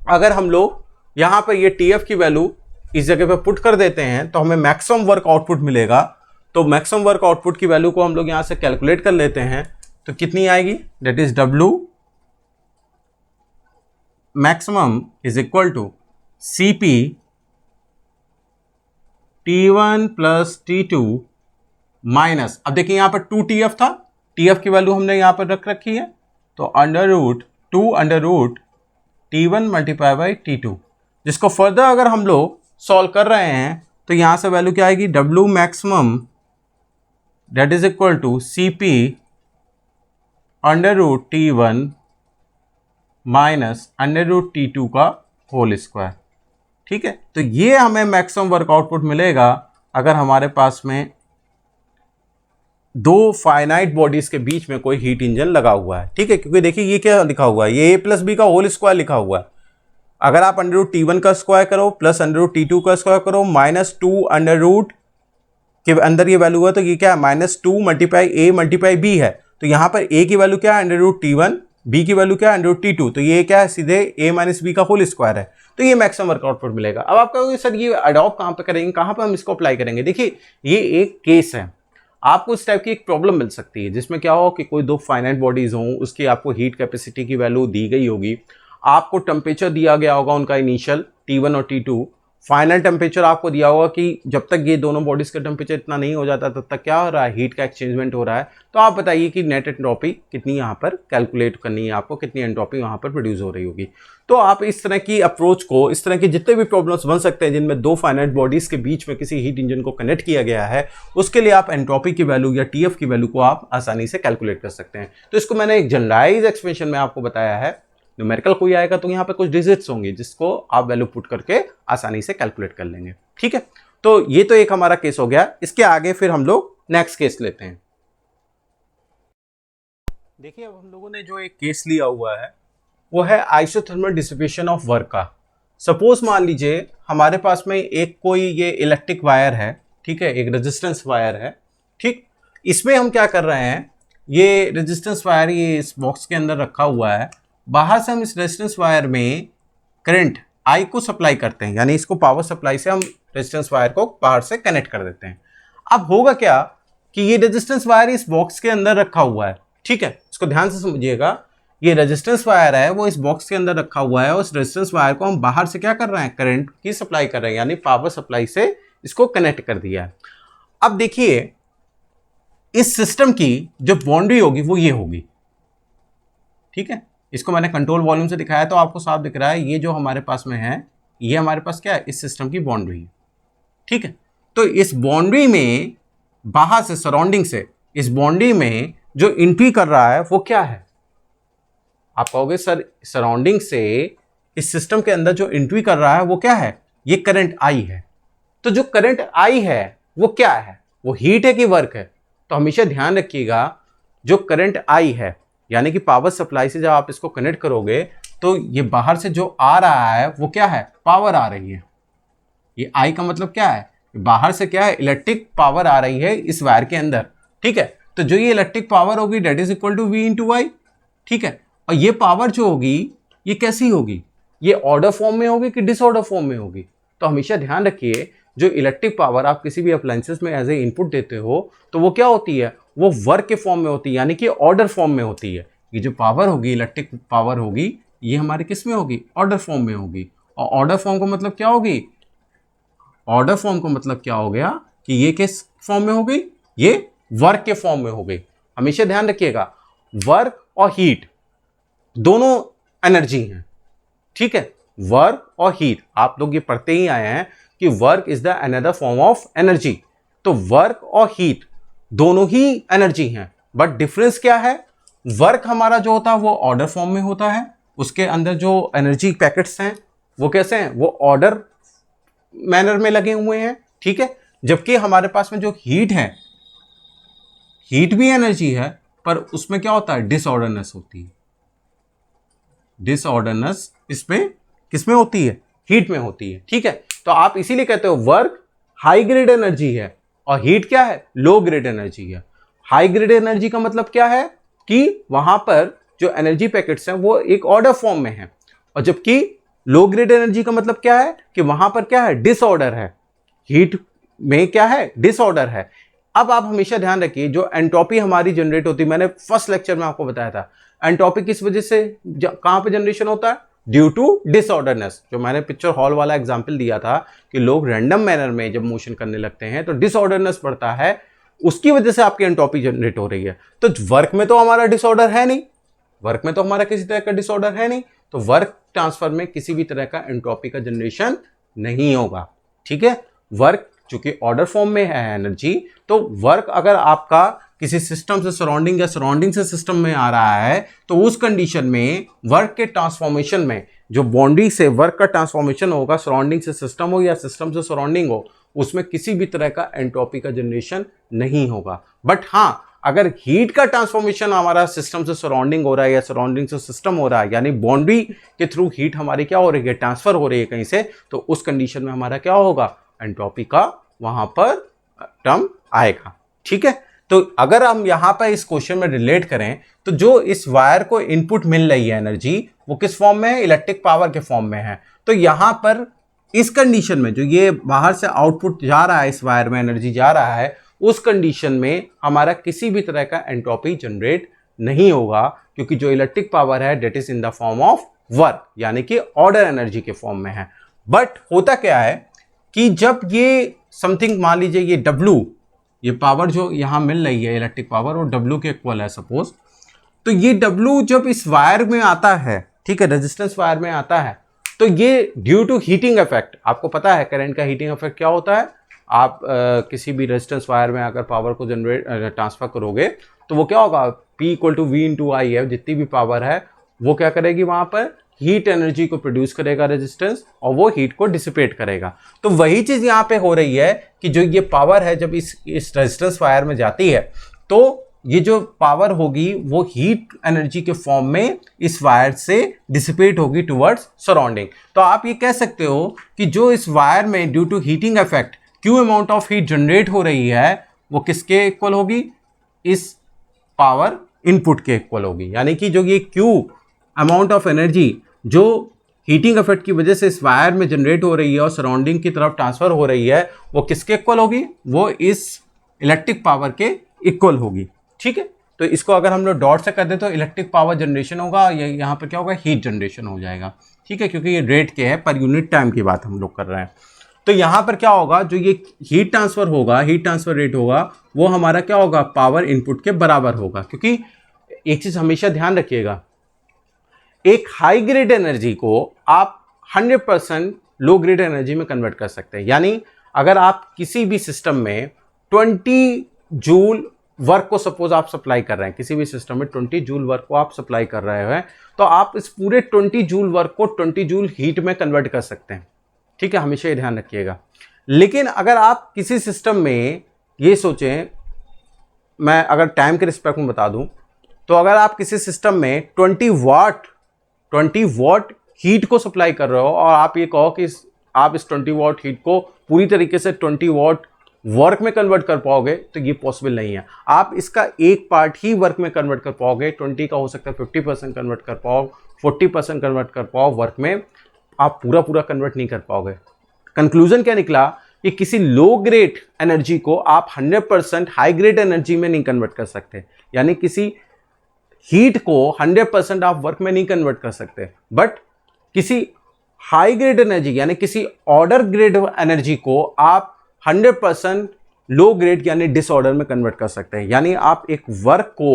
अगर हम लोग यहां पर ये TF की वैल्यू इस जगह पे पुट कर देते हैं तो हमें मैक्सिमम वर्क आउटपुट मिलेगा। तो मैक्सिमम वर्क आउटपुट की वैल्यू को हम लोग यहां से कैलकुलेट कर लेते हैं, तो कितनी आएगी, that is W maximum is equal to CP T1 plus T2 minus, अब देखिए यहां पर 2TF था, TF की वैल्यू हमने यहां पर रख रखी है, तो √T1 मल्टीप्लाई बाई T2, जिसको फर्दर अगर हम लोग सॉल्व कर रहे हैं तो यहां से वैल्यू क्या आएगी, W maximum that is equal to CP √T1 minus √T2 का होल स्क्वायर। ठीक है, तो ये हमें मैक्सिमम वर्क आउटपुट मिलेगा अगर हमारे पास में दो फाइनाइट बॉडीज के बीच में कोई हीट इंजन लगा हुआ है। ठीक है, क्योंकि देखिए ये क्या लिखा हुआ है, ये A+B का होल स्क्वायर लिखा हुआ है। अगर आप √T1 का स्क्वायर करो प्लस √T2 का स्क्वायर करो माइनस 2 के अंदर ये वैल्यू है, तो ये क्या है, -2 मल्टीप्लाई A मल्टीप्लाई B है। तो यहां पर A की वैल्यू क्या है, √T1, B की वैल्यू क्या है, √T2, तो ये क्या है, सीधे A माइनस B का होल स्क्वायर है। तो ये मैक्सिमम वर्क आउटपुट मिलेगा। अब आप कहोगे सर ये अडॉप्ट कहां पे करेंगे, कहां पे हम इसको अप्लाई करेंगे। देखिए ये एक केस है, आपको इस टाइप की एक प्रॉब्लम मिल सकती है जिसमें क्या हो कि कोई दो फाइनाइट बॉडीज हों, उसकी आपको हीट कैपेसिटी की वैल्यू दी गई होगी, आपको टेम्परेचर दिया गया होगा उनका इनिशियल T1 और T2, फाइनल टेम्परेचर आपको दिया होगा कि जब तक ये दोनों बॉडीज का टेम्परेचर इतना नहीं हो जाता तब तक क्या हो रहा है, हीट का एक्सचेंजमेंट हो रहा है। तो आप बताइए कि नेट एंट्रोपी कितनी यहाँ पर कैलकुलेट करनी है आपको, कितनी एंट्रोपी वहाँ पर प्रोड्यूस हो रही होगी। तो आप इस तरह की अप्रोच को, इस तरह के जितने भी प्रॉब्लम्स बन सकते हैं जिनमें दो फाइनाइट बॉडीज के बीच में किसी हीट इंजन को कनेक्ट किया गया है, उसके लिए आप एंट्रोपी की वैल्यू या TF की वैल्यू को आप आसानी से कैलकुलेट कर सकते हैं। तो इसको मैंने एक जनरलाइज एक्सप्रेशन में आपको बताया है। न्यूमेरिकल कोई आएगा तो यहाँ पे कुछ डिजिट्स होंगे जिसको आप वैल्यू पुट करके आसानी से कैलकुलेट कर लेंगे। ठीक है, तो ये तो एक हमारा केस हो गया। इसके आगे फिर हम लोग नेक्स्ट केस लेते हैं। देखिए अब हम लोगों ने जो एक केस लिया हुआ है वो है आइसोथर्मल डिसिपेशन ऑफ वर्क का। सपोज मान लीजिए हमारे पास में एक कोई ये इलेक्ट्रिक वायर है, ठीक है, एक रेजिस्टेंस वायर है। ठीक, इसमें हम क्या कर रहे हैं, ये रेजिस्टेंस वायर ये इस बॉक्स के अंदर रखा हुआ है। बाहर से हम इस रेजिस्टेंस वायर में करंट I को सप्लाई करते हैं, यानी इसको पावर सप्लाई से हम रेजिस्टेंस वायर को बाहर से कनेक्ट कर देते हैं। अब होगा क्या कि ये रेजिस्टेंस वायर इस बॉक्स के अंदर रखा हुआ है। ठीक है, इसको ध्यान से समझिएगा, ये रेजिस्टेंस वायर है वो इस बॉक्स के अंदर रखा हुआ है और इस रेजिस्टेंस वायर को हम बाहर से क्या कर रहे हैं, करंट की सप्लाई कर रहे हैं, यानी पावर सप्लाई से इसको कनेक्ट कर दिया है। अब देखिए इस सिस्टम की जो बाउंड्री होगी वो ये होगी। ठीक है, इसको मैंने कंट्रोल वॉल्यूम से दिखाया तो आपको साफ दिख रहा है, ये जो हमारे पास में है ये हमारे पास क्या है, इस सिस्टम की बाउंड्री है। ठीक है, तो इस बाउंड्री में बाहर से, सराउंडिंग से, इस बाउंड्री में जो एंट्री कर रहा है वो क्या है। आप कहोगे सर सराउंडिंग से इस सिस्टम के अंदर जो एंट्री कर रहा है वो क्या है, ये करंट I है। तो जो करंट I है वो क्या है, वो हीट है कि वर्क है। तो हमेशा ध्यान रखिएगा जो करंट I है, यानी कि पावर सप्लाई से जब आप इसको कनेक्ट करोगे तो ये बाहर से जो आ रहा है वो क्या है, पावर आ रही है। ये I का मतलब क्या है, बाहर से क्या है, इलेक्ट्रिक पावर आ रही है इस वायर के अंदर। ठीक है, तो जो ये इलेक्ट्रिक पावर होगी that is equal to V into Y. ठीक है, और ये पावर जो होगी ये कैसी होगी, ये ऑर्डर फॉर्म में होगी कि डिसऑर्डर फॉर्म में होगी। तो हमेशा ध्यान रखिए जो इलेक्ट्रिक पावर आप किसी भी अप्लायंसेस में एज ए इनपुट देते हो तो वो क्या होती है, वो वर्क के फॉर्म में होती है, यानी कि ऑर्डर फॉर्म में होती है। ये जो पावर होगी, इलेक्ट्रिक पावर होगी, ये हमारे किस में होगी, ऑर्डर फॉर्म में होगी। और ऑर्डर फॉर्म का मतलब क्या होगी, ऑर्डर फॉर्म का मतलब क्या हो गया कि ये किस फॉर्म में हो गई, ये वर्क के फॉर्म में हो गई। हमेशा ध्यान रखिएगा, वर्क और हीट दोनों एनर्जी हैं, ठीक है। वर्क और हीट आप लोग ये पढ़ते ही आए हैं कि work is the another form of energy. तो वर्क और हीट दोनों ही एनर्जी हैं, बट डिफरेंस क्या है, वर्क हमारा जो होता है वो ऑर्डर फॉर्म में होता है, उसके अंदर जो एनर्जी पैकेट्स हैं वो कैसे हैं, वो ऑर्डर मैनर में लगे हुए हैं, ठीक है। जबकि हमारे पास में जो हीट है, हीट भी एनर्जी है, पर उसमें क्या होता है, डिसऑर्डरनेस होती है। डिसऑर्डरनेस इसमें किसमें होती है, हीट में होती है, ठीक है। तो आप इसीलिए कहते हो वर्क हाई ग्रेड एनर्जी है और हीट क्या है, लो ग्रेड एनर्जी है। हाई ग्रेड एनर्जी का मतलब क्या है कि वहां पर जो एनर्जी पैकेट्स हैं वो एक ऑर्डर फॉर्म में है, और जबकि लो ग्रेड एनर्जी का मतलब क्या है कि वहां पर क्या है, डिसऑर्डर है। हीट में क्या है, डिसऑर्डर है। अब आप हमेशा ध्यान रखिए, जो एंट्रोपी हमारी जनरेट होती है, मैंने फर्स्ट लेक्चर में आपको बताया था, एंट्रोपी किस वजह से कहां पे जनरेशन होता है, ड्यू टू डिसऑर्डरनेस। जो मैंने पिक्चर हॉल वाला एग्जांपल दिया था कि लोग रैंडम मैनर में जब मोशन करने लगते हैं तो डिसऑर्डरनेस बढ़ता है, उसकी वजह से आपकी एंट्रोपी जनरेट हो रही है। तो वर्क में तो हमारा डिसऑर्डर है नहीं, वर्क में तो हमारा किसी तरह का डिसऑर्डर है नहीं, तो वर्क ट्रांसफर में किसी भी तरह का एंट्रोपी का जनरेशन नहीं होगा, ठीक है। वर्क चूंकि ऑर्डर फॉर्म में है एनर्जी, तो वर्क अगर आपका किसी सिस्टम से सराउंडिंग या सराउंडिंग से सिस्टम में आ रहा है, तो उस कंडीशन में वर्क के ट्रांसफॉर्मेशन में जो बाउंड्री से वर्क का ट्रांसफॉर्मेशन होगा, सराउंडिंग से सिस्टम हो या सिस्टम से सराउंडिंग हो, उसमें किसी भी तरह का एंट्रोपी का जनरेशन नहीं होगा। बट हाँ, अगर हीट का ट्रांसफॉर्मेशन हमारा सिस्टम से सराउंडिंग हो रहा है या सराउंडिंग से सिस्टम हो रहा है, यानी बाउंड्री के थ्रू हीट हमारी क्या हो रही है, ट्रांसफर हो रही है कहीं से, तो उस कंडीशन में हमारा क्या होगा, एंट्रोपी का वहां पर टर्म आएगा, ठीक है। तो अगर हम यहां पर इस क्वेश्चन में रिलेट करें, तो जो इस वायर को इनपुट मिल रही है एनर्जी, वो किस फॉर्म में है, इलेक्ट्रिक पावर के फॉर्म में है। तो यहां पर इस कंडीशन में जो ये बाहर से आउटपुट जा रहा है, इस वायर में एनर्जी जा रहा है, उस कंडीशन में हमारा किसी भी तरह का एंट्रोपी जनरेट नहीं होगा, क्योंकि जो इलेक्ट्रिक पावर है that is in the form of work, यानी कि ऑर्डर एनर्जी के फॉर्म में है। बट होता क्या है कि जब ये समथिंग, मान लीजिए ये W, ये पावर जो यहां मिल रही है इलेक्ट्रिक पावर, और W के इक्वल है सपोज, तो ये W जब इस वायर में आता है, ठीक है, रेजिस्टेंस वायर में आता है, तो ये ड्यू टू हीटिंग इफेक्ट, आपको पता है करंट का हीटिंग इफेक्ट क्या होता है, आप किसी भी रेजिस्टेंस वायर में अगर पावर को जनरेट ट्रांसफर करोगे, तो वो क्या होगा, P = V × I है, जितनी भी पावर है वो क्या करेगी, वहां पर हीट एनर्जी को प्रोड्यूस करेगा रेजिस्टेंस, और वो हीट को डिसिपेट करेगा। तो वही चीज यहां पे हो रही है कि जो ये पावर है जब इस रेजिस्टेंस वायर में जाती है, तो ये जो पावर होगी वो हीट एनर्जी के फॉर्म में इस वायर से डिसिपेट होगी टुवर्ड्स सराउंडिंग। तो आप ये कह सकते हो कि जो इस वायर में due to heating effect Q amount of heat generate हो रही है, वो किसके इक्वल होगी, इस पावर इनपुट के इक्वल होगी। यानी कि जो ये क्यू अमाउंट ऑफ एनर्जी जो हीटिंग इफेक्ट की वजह से इस वायर में जनरेट हो रही है और सराउंडिंग की तरफ ट्रांसफर हो रही है, वो किसके इक्वल होगी, वो इस इलेक्ट्रिक पावर के इक्वल होगी, ठीक है। तो इसको अगर हम लोग डॉट से कर दें तो इलेक्ट्रिक पावर जनरेशन होगा, यहाँ पर क्या होगा, हीट जनरेशन हो जाएगा, ठीक है, क्योंकि ये रेट के है, पर यूनिट टाइम की बात हम लोग कर रहे हैं। तो यहाँ पर क्या होगा, जो ये हीट ट्रांसफर होगा, हीट ट्रांसफर रेट होगा, वो हमारा क्या होगा, पावर इनपुट के बराबर होगा। क्योंकि एक चीज हमेशा ध्यान रखिएगा, एक हाई ग्रेड एनर्जी को आप 100% लो ग्रेड एनर्जी में कन्वर्ट कर सकते हैं। यानी अगर आप किसी भी सिस्टम में 20 जूल वर्क को सपोज आप सप्लाई कर रहे हैं, किसी भी सिस्टम में 20 जूल वर्क को आप सप्लाई कर रहे हैं, तो आप इस पूरे 20 जूल वर्क को 20 जूल हीट में कन्वर्ट कर सकते हैं, ठीक है, हमेशा ये ध्यान रखिएगा। लेकिन अगर आप किसी सिस्टम में ये सोचें, मैं अगर टाइम के रिस्पेक्ट में बता दूं, तो अगर आप किसी सिस्टम में 20 वॉट हीट को सप्लाई कर रहे हो, और आप ये कहो कि आप इस 20 वॉट हीट को पूरी तरीके से 20 वॉट वर्क में कन्वर्ट कर पाओगे, तो ये पॉसिबल नहीं है। आप इसका एक पार्ट ही वर्क में कन्वर्ट कर पाओगे, 20 का हो सकता है 50% कन्वर्ट कर पाओ, 40% कन्वर्ट कर पाओ वर्क में, आप पूरा कन्वर्ट नहीं कर पाओगे। कंक्लूजन क्या निकला कि किसी लो ग्रेड एनर्जी को आप 100% हाई ग्रेड एनर्जी में नहीं कन्वर्ट कर सकते, यानी किसी हीट को 100% आप वर्क में नहीं कन्वर्ट कर सकते, बट किसी हाई ग्रेड एनर्जी यानी किसी ऑर्डर ग्रेड एनर्जी को आप 100% लो ग्रेड यानी डिसऑर्डर में कन्वर्ट कर सकते हैं, यानी आप एक वर्क को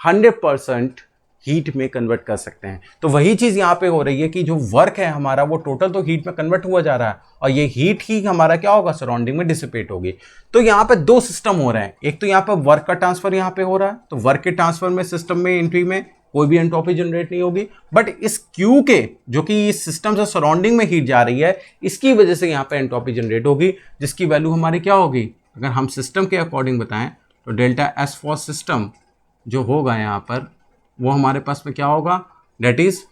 100% हीट में कन्वर्ट कर सकते हैं। तो वही चीज यहां पे हो रही है कि जो वर्क है हमारा वो टोटल तो हीट में कन्वर्ट हुआ जा रहा है, और ये हीट ही हमारा क्या होगा, सराउंडिंग में डिसिपेट होगी। तो यहाँ पे दो सिस्टम हो रहे हैं, एक तो यहाँ पे वर्क का ट्रांसफर यहाँ पे हो रहा है, तो वर्क के ट्रांसफर में सिस्टम में एंट्री में कोई भी एंट्रोपी जनरेट नहीं होगी, बट इस क्यू के जो कि इस सिस्टम से सराउंडिंग में हीट जा रही है, इसकी वजह से यहाँ पे एंट्रोपी जनरेट होगी, जिसकी वैल्यू हमारी क्या होगी, अगर हम सिस्टम के अकॉर्डिंग बताएं तो डेल्टा एस फॉर सिस्टम जो होगा यहाँ पर वो हमारे पास में क्या होगा, that is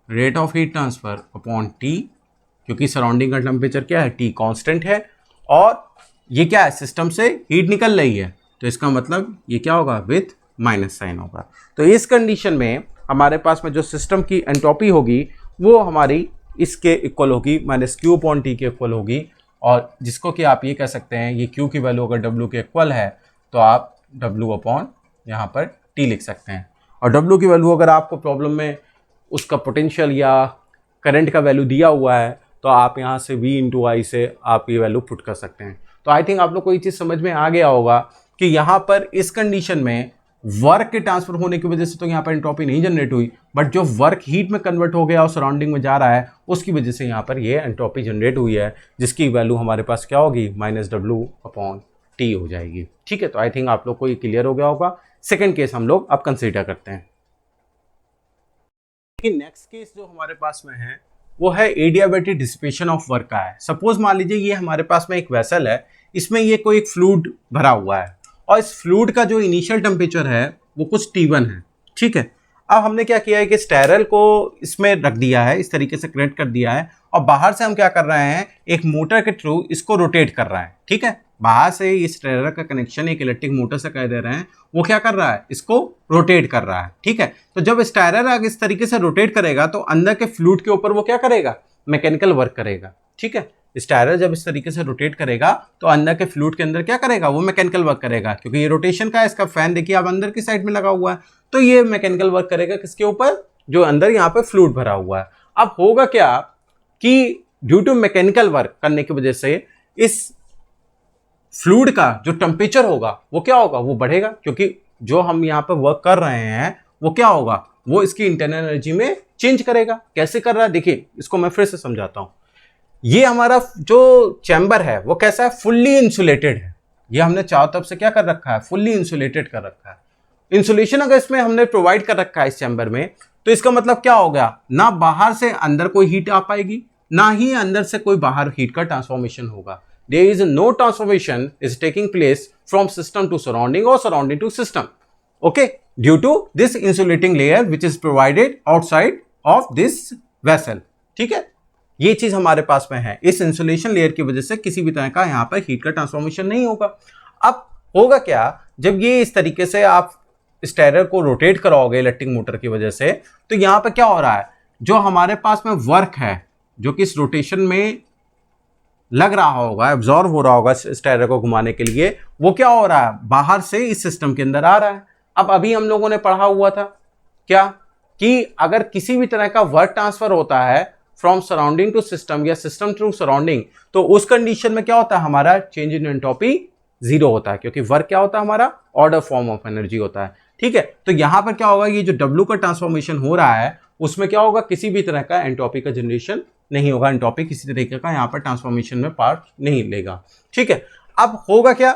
rate of heat transfer upon T, क्योंकि सराउंडिंग का टेम्परेचर क्या है, टी कांस्टेंट है, और ये क्या है, सिस्टम से हीट निकल रही है, तो इसका मतलब ये क्या होगा, विथ माइनस साइन होगा। तो इस कंडीशन में हमारे पास में जो सिस्टम की एंट्रोपी होगी वो हमारी इसके इक्वल होगी, माइनस क्यू अपॉन टी के इक्वल होगी, और जिसको कि आप ये कह सकते हैं, ये क्यू की वैल्यू अगर डब्ल्यू के इक्वल है तो आप डब्ल्यू अपॉन यहाँ पर टी लिख सकते हैं। और डब्ल्यू की वैल्यू अगर आपको प्रॉब्लम में उसका पोटेंशियल या करंट का वैल्यू दिया हुआ है तो आप यहाँ से v इंटू आई से आप ये वैल्यू पुट कर सकते हैं। तो आई थिंक आप लोग को ये चीज़ समझ में आ गया होगा कि यहाँ पर इस कंडीशन में वर्क के ट्रांसफर होने की वजह से तो यहाँ पर एंट्रोपी नहीं जनरेट हुई, बट जो वर्क हीट में कन्वर्ट हो गया और सराउंडिंग में जा रहा है उसकी वजह से यहाँ पर ये एंट्रोपी जनरेट हुई है, जिसकी वैल्यू हमारे पास क्या होगी, माइनस डब्ल्यू अपॉन टी हो जाएगी। ठीक है, तो आई थिंक आप लोग को ये क्लियर हो गया होगा। सेकेंड केस हम लोग अब कंसिडर करते हैं। नेक्स्ट केस जो हमारे पास में है वो है एडियाबैटिक डिसिपेशन ऑफ वर्क का है। सपोज मान लीजिए ये हमारे पास में एक वेसल है, इसमें ये कोई एक फ्लूइड भरा हुआ है, और इस फ्लूइड का जो इनिशियल टेम्परेचर है वो कुछ T1 है। ठीक है, अब हमने क्या किया है कि स्टेरल को इसमें रख दिया है, इस तरीके से कनेक्ट कर दिया है, और बाहर से हम क्या कर रहे हैं, एक मोटर के थ्रू इसको रोटेट कर रहा है। ठीक है, बाहर से इस स्टेरल का कनेक्शन एक इलेक्ट्रिक मोटर से कर दे रहे हैं, वो क्या कर रहा है, इसको रोटेट कर रहा है। ठीक है, तो जब स्टेरल इस तरीके से रोटेट करेगा तो अंदर के फ्लूइड के ऊपर वो क्या करेगा, मैकेनिकल वर्क करेगा। ठीक है, स्टायरर जब इस तरीके से रोटेट करेगा तो अंदर के फ्लूइड के अंदर क्या करेगा, वो मैकेनिकल वर्क करेगा, क्योंकि ये रोटेशन का है, इसका फैन देखिए आप अंदर की साइड में लगा हुआ है, तो ये मैकेनिकल वर्क करेगा किसके ऊपर, जो अंदर यहाँ पे फ्लूइड भरा हुआ है। अब होगा क्या कि ड्यू टू मैकेनिकल वर्क करने की वजह से इस फ्लूइड का जो टेम्परेचर होगा वो क्या होगा, वो बढ़ेगा, क्योंकि जो हम यहाँ पे वर्क कर रहे हैं वो क्या होगा, वो इसकी इंटरनल एनर्जी में चेंज करेगा। कैसे कर रहा है, देखिए इसको मैं फिर से समझाता हूं। ये हमारा जो चैम्बर है वो कैसा है, फुल्ली इंसुलेटेड है। ये हमने चारों तरफ से क्या कर रखा है, फुल्ली इंसुलेटेड कर रखा है। इंसुलेशन अगर इसमें हमने प्रोवाइड कर रखा है इस चैम्बर में, तो इसका मतलब क्या हो गया, ना बाहर से अंदर कोई हीट आ पाएगी, ना ही अंदर से कोई बाहर हीट का ट्रांसफॉर्मेशन होगा। There is no transformation is taking place from system to surrounding or surrounding to system, okay, due to this insulating layer which is provided outside of this vessel। ठीक है, ये चीज हमारे पास में है, इस इंसुलेशन लेयर की वजह से किसी भी तरह का यहाँ पर हीट का ट्रांसफॉर्मेशन नहीं होगा। अब होगा क्या, जब ये इस तरीके से आप स्टेरर को रोटेट कराओगे इलेक्ट्रिक मोटर की वजह से, तो यहाँ पर क्या हो रहा है, जो हमारे पास में वर्क है जो कि इस रोटेशन में लग रहा होगा, एब्जॉर्ब हो रहा होगा स्टेरर को घुमाने के लिए, वो क्या हो रहा है, बाहर से इस सिस्टम के अंदर आ रहा है। अब अभी हम लोगों ने पढ़ा हुआ था क्या, कि अगर किसी भी तरह का वर्क ट्रांसफर होता है फ्रॉम सराउंडिंग टू सिस्टम या सिस्टम टू सराउंडिंग, तो उस कंडीशन में क्या होता है, हमारा चेंज इन एंट्रोपी जीरो होता है, क्योंकि वर्क क्या होता है, हमारा ऑर्डर फॉर्म ऑफ एनर्जी होता है। ठीक है, तो यहां पर क्या होगा, ये जो W का ट्रांसफॉर्मेशन हो रहा है उसमें क्या होगा, किसी भी तरह का एंट्रोपी का जनरेशन नहीं होगा, एंट्रोपी किसी तरीके का यहाँ पर ट्रांसफॉर्मेशन में पार्ट नहीं लेगा। ठीक है, अब होगा क्या,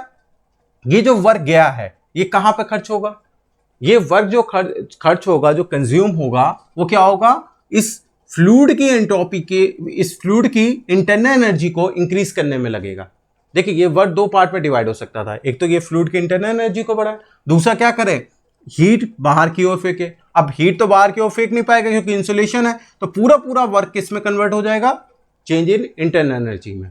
ये जो वर्क गया है ये कहां पर खर्च होगा, ये वर्क जो खर्च होगा, जो कंज्यूम होगा, वो क्या होगा, इस फ्लूइड की एंट्रोपी के, इस फ्लूइड की इंटरनल एनर्जी को इंक्रीज करने में लगेगा। देखिए ये वर्क दो पार्ट में डिवाइड हो सकता था, एक तो ये फ्लूइड की इंटरनल एनर्जी को बढ़ाए, दूसरा क्या करे, हीट बाहर की ओर फेंके। अब हीट तो बाहर की ओर फेंक नहीं पाएगा क्योंकि इंसुलेशन है, तो पूरा वर्क किस में कन्वर्ट हो जाएगा, चेंज इन इंटरनल एनर्जी में,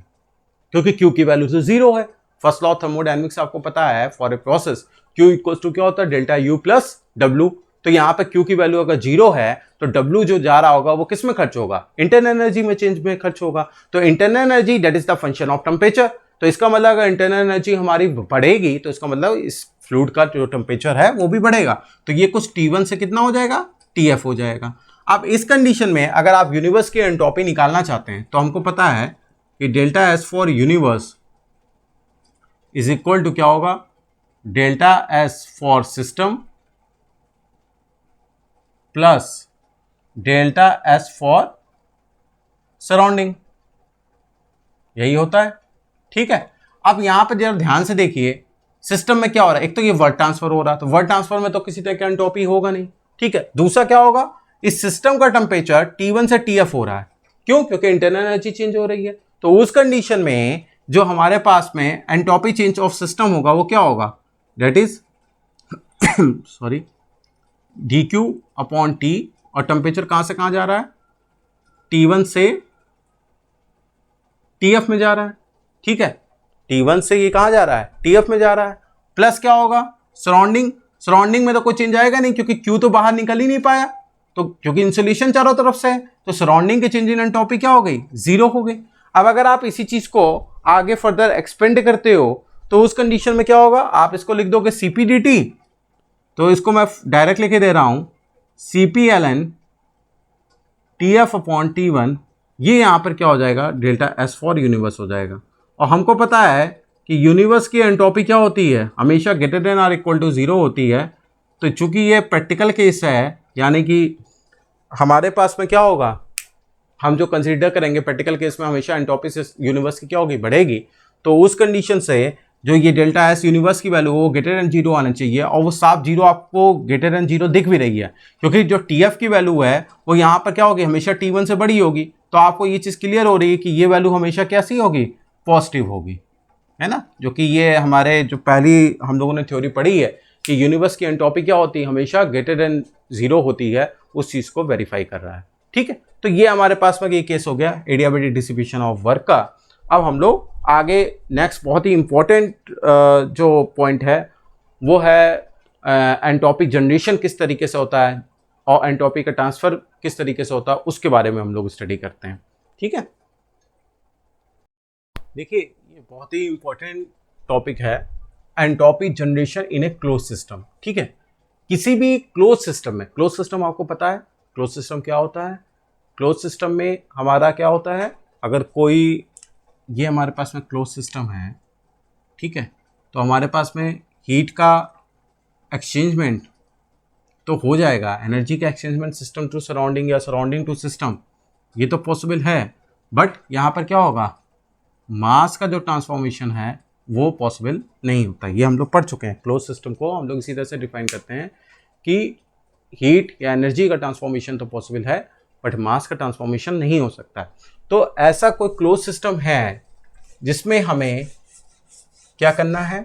क्योंकि क्यू की वैल्यू तो जीरो है। फर्स्ट लॉ थर्मोडायनेमिक्स आपको पता है, for a process Q equal to क्या होता है, डेल्टा यू प्लस डब्ल्यू। तो यहाँ पे क्यू की वैल्यू अगर जीरो है तो डब्ल्यू जो जा रहा होगा वो किस में खर्च होगा, इंटरनल एनर्जी में चेंज में खर्च होगा। तो internal energy that is the function of temperature. तो इसका मतलब अगर इंटरनल एनर्जी हमारी बढ़ेगी तो इसका मतलब इस फ्लूइड का जो टेम्परेचर है वो भी बढ़ेगा, तो ये कुछ T1 से कितना हो जाएगा, TF हो जाएगा। अब इस कंडीशन में अगर आप यूनिवर्स की एंट्रोपी निकालना चाहते हैं तो हमको पता है कि delta S for universe is equal to क्या होगा, delta S for system plus delta S for surrounding, यही होता है। ठीक है, अब यहां पर जरा ध्यान से देखिए, सिस्टम में क्या हो रहा है, एक तो ये वर्क ट्रांसफर हो रहा है, तो वर्क ट्रांसफर में तो किसी तरह की एंट्रोपी होगा नहीं। ठीक है, दूसरा क्या होगा, इस सिस्टम का टेम्परेचर T1 से TF हो रहा है, क्यों, क्योंकि इंटरनल एनर्जी चेंज हो रही है। तो उस कंडीशन में जो हमारे पास में एंट्रोपी चेंज ऑफ सिस्टम होगा वो क्या होगा, that is sorry dQ upon T, और टेम्परेचर कहां से कहां जा रहा है, T1 से TF में जा रहा है। ठीक है, T1 से ये कहां जा रहा है, TF में जा रहा है। प्लस क्या होगा, सराउंडिंग, सराउंडिंग में तो कोई चेंज आएगा नहीं, क्योंकि Q तो बाहर निकल ही नहीं पाया, तो क्योंकि इंसुलेशन चारों तरफ से है, तो सराउंडिंग के चेंज इन एंट्रोपी क्या हो गई, जीरो हो गई। अब अगर आप इसी चीज को आगे फर्दर एक्सपेंड करते हो तो उस कंडीशन में क्या होगा, आप इसको लिख दोगे CP/dT, तो इसको मैं डायरेक्ट लिखे दे रहा हूं CP/ln TF अपॉन T1, ये यहां पर क्या हो जाएगा, डेल्टा एस फॉर यूनिवर्स हो जाएगा। और हमको पता है कि यूनिवर्स की एंट्रोपी क्या होती है, हमेशा greater than or equal to zero होती है। तो चूंकि ये प्रैक्टिकल केस है, यानी कि हमारे पास में क्या होगा, हम जो कंसीडर करेंगे प्रैक्टिकल केस में हमेशा एंट्रोपी से यूनिवर्स की क्या होगी, बढ़ेगी। तो उस कंडीशन से जो ये डेल्टा एस यूनिवर्स की वैल्यू वो ग्रेटर देन जीरो आना चाहिए, और वो साफ जीरो आपको ग्रेटर देन जीरो दिख भी रही है, क्योंकि जो TF की वैल्यू है वो यहाँ पर क्या होगी, हमेशा T1 से बड़ी होगी। तो आपको ये चीज़ क्लियर हो रही है कि ये वैल्यू हमेशा कैसी होगी, पॉजिटिव होगी, है ना, जो कि ये हमारे जो पहली हम लोगों ने थ्योरी पढ़ी है कि यूनिवर्स की एंट्रोपी क्या होती है, हमेशा ग्रेटर देन जीरो होती है, उस चीज़ को वेरीफाई कर रहा है। ठीक है, तो ये हमारे पास में ये केस हो गया एडियाबेटिक डिस्ट्रीब्यूशन ऑफ वर्क का। अब हम लोग आगे नेक्स्ट बहुत ही इंपॉर्टेंट जो पॉइंट है वो है एंट्रोपी जनरेशन किस तरीके से होता है और एंट्रोपी का ट्रांसफर किस तरीके से होता है, उसके बारे में हम लोग स्टडी करते हैं। ठीक है, देखिए ये बहुत ही इंपॉर्टेंट टॉपिक है, entropy generation in A close system. ठीक है, किसी भी क्लोज सिस्टम में, क्लोज सिस्टम आपको पता है क्लोज सिस्टम क्या होता है, क्लोज सिस्टम में हमारा क्या होता है, अगर कोई, ये हमारे पास में क्लोज सिस्टम है, ठीक है, तो हमारे पास में हीट का एक्सचेंजमेंट तो हो जाएगा, एनर्जी का एक्सचेंजमेंट सिस्टम टू सराउंडिंग या सराउंडिंग टू सिस्टम, ये तो पॉसिबल है, बट यहाँ पर क्या होगा, मास का जो ट्रांसफॉर्मेशन है वो पॉसिबल नहीं होता। ये हम लोग पढ़ चुके हैं, क्लोज सिस्टम को हम लोग इसी तरह से डिफाइन करते हैं कि हीट या एनर्जी का ट्रांसफॉर्मेशन तो पॉसिबल है, बट मास का ट्रांसफॉर्मेशन नहीं हो सकता। तो ऐसा कोई क्लोज सिस्टम है जिसमें हमें क्या करना है,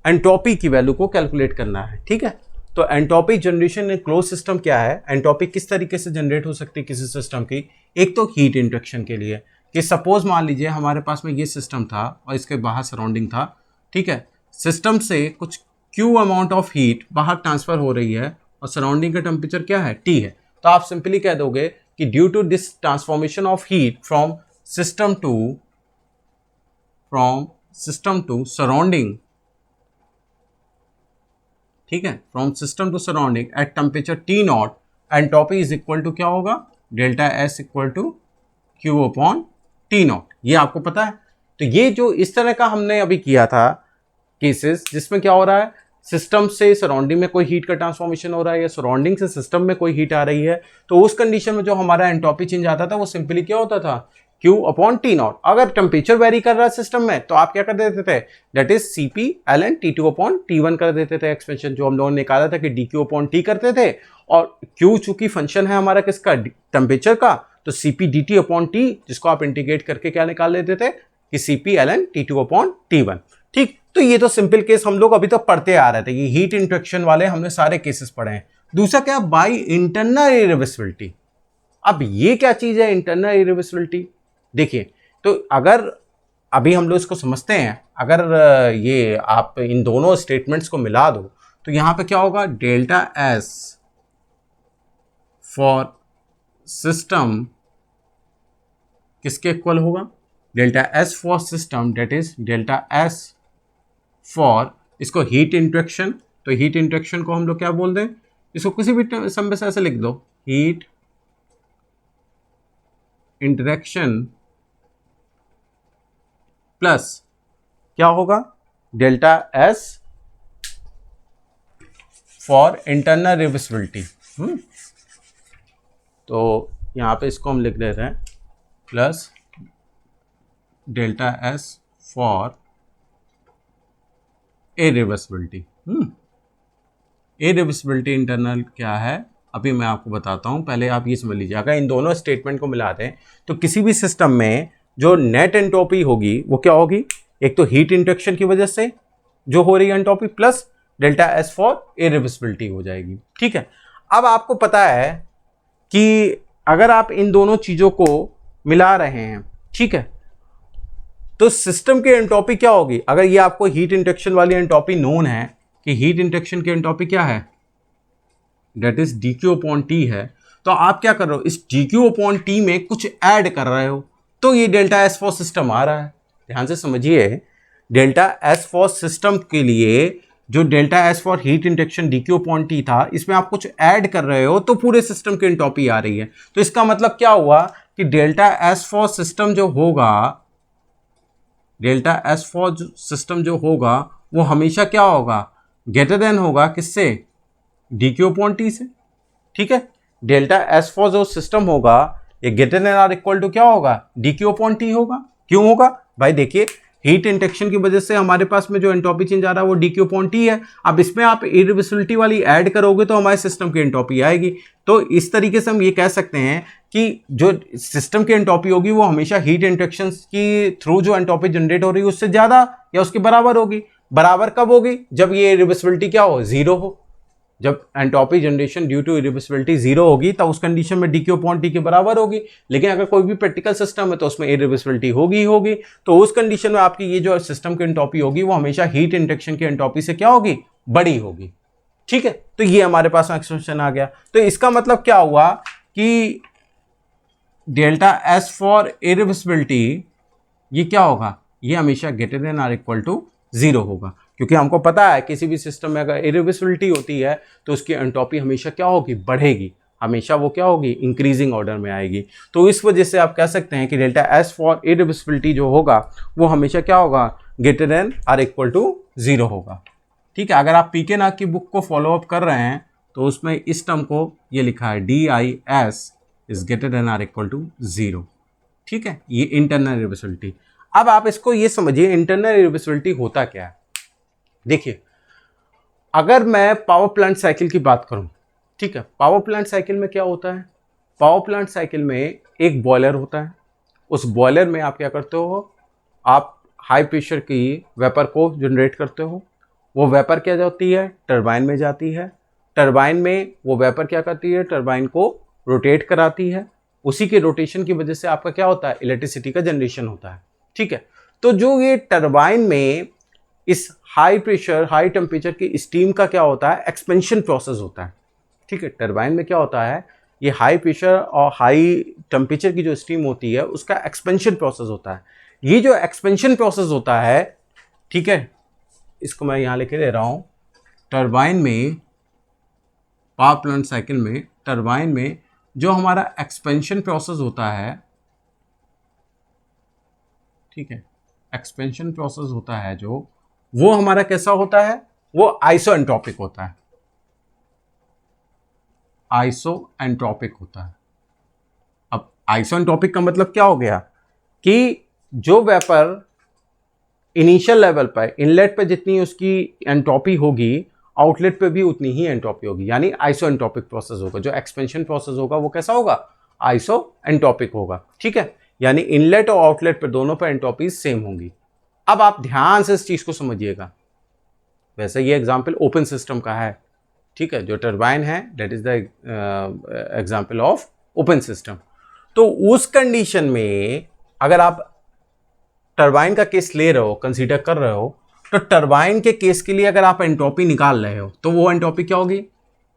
एंट्रोपी की वैल्यू को कैलकुलेट करना है। ठीक है, तो entropy generation in close system क्या है, एंट्रोपी किस तरीके से जनरेट हो सकती है किसी सिस्टम की, एक तो हीट इंडक्शन के लिए, कि सपोज मान लीजिए हमारे पास में ये सिस्टम था और इसके बाहर सराउंडिंग था। ठीक है, सिस्टम से कुछ Q अमाउंट ऑफ हीट बाहर ट्रांसफर हो रही है और सराउंडिंग का टेम्परेचर क्या है, T है। तो आप सिंपली कह दोगे कि due to this transformation of heat from system to surrounding, ठीक है, from system to surrounding at temperature T0, entropy is equal to क्या होगा, delta S equal to Q upon T0। ये आपको पता है। तो ये जो इस तरह का हमने अभी किया था केसेस, जिसमें क्या हो रहा है, सिस्टम से सराउंडिंग में कोई हीट का ट्रांसफॉर्मेशन हो रहा है या सराउंडिंग से सिस्टम में कोई हीट आ रही है, तो उस कंडीशन में जो हमारा एंट्रोपी चेंज आता था वो सिंपली क्या होता था, Q अपॉन T0। अगर टेम्परेचर वेरी कर रहा है सिस्टम में तो आप क्या कर देते थे, that is CP/ln T2 upon T1 कर देते थे। एक्सपेंशन जो हम लोगों ने निकाला था कि DQ अपॉन T करते थे, और Q चूंकि फंक्शन है हमारा किसका, टेम्परेचर का, तो CP/dT अपॉन T, जिसको आप इंटीग्रेट करके क्या निकाल लेते थे कि CP/ln T2 अपॉन T1। ठीक, तो ये तो सिंपल केस हम लोग अभी तक पढ़ते आ रहे थे, ये हीट इंट्रैक्शन वाले हमने सारे केसेस पढ़े हैं। दूसरा क्या, बाय इंटरनल इरिवर्सिबिलिटी। अब ये क्या चीज है इंटरनल इरिवर्सिबिलिटी, देखिए, तो अगर अभी हम लोग इसको समझते हैं, अगर ये आप इन दोनों स्टेटमेंट्स को मिला दो तो यहां पे क्या होगा, डेल्टा एस फॉर सिस्टम किसके इक्वल होगा, delta S for system, that is delta S for, इसको हीट इंट्रैक्शन, तो हीट इंट्रैक्शन को हम लोग क्या बोल दें, इसको किसी भी समय से ऐसे लिख दो, हीट इंटरेक्शन प्लस क्या होगा, delta S for internal reversibility. तो यहाँ पे इसको हम लिख देते हैं plus delta S for irreversibility. Irreversibility internal क्या है अभी मैं आपको बताता हूँ, पहले आप ये समझ लीजिए। अगर इन दोनों स्टेटमेंट को मिलाते हैं तो किसी भी सिस्टम में जो नेट एंट्रोपी होगी वो क्या होगी, एक तो हीट इंडक्शन की वजह से जो हो रही है entropy plus delta S for irreversibility हो जाएगी। ठीक है, अब आपको पता है कि अगर आप इन दोनों चीजों को मिला रहे हैं, ठीक है, तो सिस्टम की एंट्रोपी क्या होगी। अगर ये आपको हीट इंडक्शन वाली एंट्रोपी नोन है कि हीट इंडक्शन की एंट्रोपी क्या है, that is D Q upon T है, तो आप क्या कर रहे हो, इस डी क्यू अपॉन टी में कुछ ऐड कर रहे हो, तो ये डेल्टा एस फॉर सिस्टम आ रहा है। ध्यान से समझिए, डेल्टा एस फॉर सिस्टम के लिए जो delta S for heat induction D Q upon T था, इसमें आप कुछ ऐड कर रहे हो तो पूरे सिस्टम की एंट्रोपी आ रही है। तो इसका मतलब क्या हुआ कि डेल्टा एस फॉर सिस्टम जो होगा, डेल्टा एस फॉर सिस्टम जो होगा वो हमेशा क्या होगा, ग्रेटर देन होगा किससे, डी क्यू अपॉन टी से। ठीक है, डेल्टा एस फॉर जो सिस्टम होगा ये greater than or equal to क्या होगा, डी क्यू अपॉन टी होगा। क्यों होगा भाई, देखिए हीट इंडक्शन की वजह से हमारे पास में जो एंट्रोपी चेंज आ रहा है वो डी क्यू अपॉन टी है। अब इसमें आप इरिवर्सिबिलिटी वाली ऐड करोगे तो हमारे सिस्टम की एंट्रोपी आएगी। तो इस तरीके से हम ये कह सकते हैं कि जो सिस्टम की एंट्रोपी होगी वो हमेशा हीट इंडक्शन की थ्रू जो एंट्रोपी जनरेट हो रही है उससे ज्यादा या उसके बराबर होगी। बराबर कब होगी, जब ये इरिवर्सिबिलिटी क्या हो, जीरो हो। जब entropy generation due to irreversibility zero होगी तब उस कंडीशन में डी क्यू अपॉन टी के बराबर होगी। लेकिन अगर कोई भी प्रैक्टिकल सिस्टम है तो उसमें इरिवर्सिबिलिटी होगी ही होगी। तो उस कंडीशन में आपकी ये जो सिस्टम की एंट्रोपी होगी वो हमेशा हीट इंडक्शन की एंट्रोपी से क्या होगी, बड़ी होगी। ठीक है, तो ये हमारे पास एक्सप्रेशन आ गया। तो इसका मतलब क्या हुआ कि डेल्टा एस फॉर इरिवर्सिबिलिटी ये क्या होगा, ये हमेशा greater than or equal to zero होगा, क्योंकि हमको पता है किसी भी सिस्टम में अगर इरिवर्सिबिलिटी होती है तो उसकी एंट्रोपी हमेशा क्या होगी, बढ़ेगी, हमेशा वो क्या होगी, इंक्रीजिंग ऑर्डर में आएगी। तो इस वजह से आप कह सकते हैं कि डेल्टा एस फॉर इरिवर्सिबिलिटी जो होगा वो हमेशा क्या होगा, greater than or equal to zero होगा। ठीक है, अगर आप पीके नाग की बुक को फॉलो अप कर रहे हैं तो उसमें इस टर्म को ये लिखा है D I S is greater than or equal to zero. ठीक है, ये इंटरनल इरिवर्सिबिलिटी। अब आप इसको ये समझिए इंटरनल इरिवर्सिबिलिटी होता क्या है। देखिए, अगर मैं पावर प्लांट साइकिल की बात करूं, ठीक है, पावर प्लांट साइकिल में क्या होता है, पावर प्लांट साइकिल में एक बॉयलर होता है। उस बॉयलर में आप क्या करते हो, आप हाई प्रेशर की वेपर को जनरेट करते हो। वो वेपर क्या जाती है, टरबाइन में जाती है। टरबाइन में वो वेपर क्या करती है, टरबाइन को रोटेट कराती है। उसी के रोटेशन की वजह से आपका क्या होता है, इलेक्ट्रिसिटी का जनरेशन होता है। ठीक है, तो जो ये टरबाइन में इस हाई प्रेशर हाई टेम्परेचर की स्टीम का क्या होता है, एक्सपेंशन प्रोसेस होता है। ठीक है, टरबाइन में क्या होता है, ये हाई प्रेशर और हाई टेम्परेचर की जो स्टीम होती है उसका एक्सपेंशन प्रोसेस होता है। ये जो एक्सपेंशन प्रोसेस होता है, ठीक है, इसको मैं यहां लेके दे रहा हूं, टरबाइन में, पावर प्लांट साइकिल में, टरबाइन में जो हमारा एक्सपेंशन प्रोसेस होता है, ठीक है, एक्सपेंशन प्रोसेस होता है जो, वो हमारा कैसा होता है, वो आइसोएंट्रोपिक होता है। आइसोएंट्रोपिक होता है। अब आइसोएंट्रोपिक का मतलब क्या हो गया कि जो वेपर इनिशियल लेवल पर, इनलेट पर जितनी उसकी एंट्रोपी होगी, आउटलेट पे भी उतनी ही एंट्रोपी होगी, यानी आइसोएंट्रोपिक प्रोसेस होगा। जो एक्सपेंशन प्रोसेस होगा वो कैसा होगा, आइसोएंट्रोपिक होगा। ठीक है, यानी इनलेट और आउटलेट पर दोनों पर एंट्रोपी सेम होंगी। अब आप ध्यान से इस चीज को समझिएगा। वैसे ये एग्जांपल ओपन सिस्टम का है, ठीक है, जो टरबाइन है that is the example of open system. तो उस कंडीशन में अगर आप टरबाइन का केस ले रहे हो, कंसीडर कर रहे हो, तो टरबाइन के केस के लिए अगर आप एंट्रोपी निकाल रहे हो तो वो एंट्रोपी क्या होगी,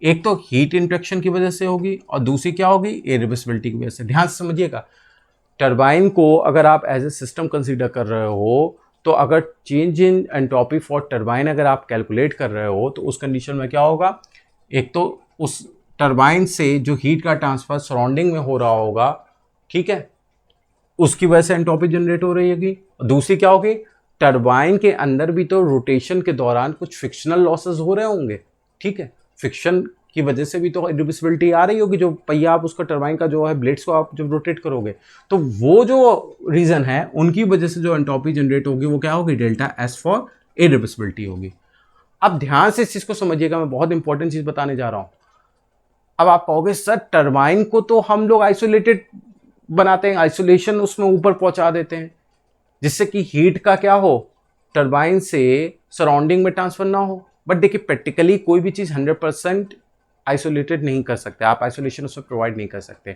एक तो हीट इंडक्शन की वजह से होगी और दूसरी क्या होगी, इरिवर्सिबिलिटी की वजह से। ध्यान से समझिएगा, टरबाइन को अगर आप एज ए सिस्टम कंसीडर कर रहे हो तो अगर change in entropy for turbine अगर आप कैलकुलेट कर रहे हो तो उस कंडीशन में क्या होगा, एक तो उस टरबाइन से जो हीट का ट्रांसफर सराउंडिंग में हो रहा होगा, ठीक है, उसकी वजह से एंट्रोपी जनरेट हो रही होगी। दूसरी क्या होगी, टरबाइन के अंदर भी तो रोटेशन के दौरान कुछ फ्रिक्शनल लॉसेस हो रहे होंगे, ठीक है, फ्रिक्शन की वजह से भी तो इरिवर्सिबिलिटी आ रही होगी, जो पहिया आप उसका टरबाइन का जो है ब्लेड्स को आप जब रोटेट करोगे, तो वो जो रीजन है उनकी वजह से जो एंट्रोपी जनरेट होगी वो क्या होगी, डेल्टा एस फॉर इरिवर्सिबिलिटी होगी। अब ध्यान से इस चीज को समझिएगा, मैं बहुत इंपॉर्टेंट चीज बताने जा रहा हूं। अब आप कहोगे सर टरबाइन को तो हम लोग आइसोलेटेड बनाते हैं, आइसोलेशन उसमें ऊपर पहुंचा देते हैं जिससे कि हीट का क्या हो, टरबाइन से सराउंडिंग में ट्रांसफर ना हो। बट देखिए प्रैक्टिकली कोई भी चीज़ 100% आइसोलेटेड नहीं कर सकते, आप आइसोलेशन उसमें प्रोवाइड नहीं कर सकते।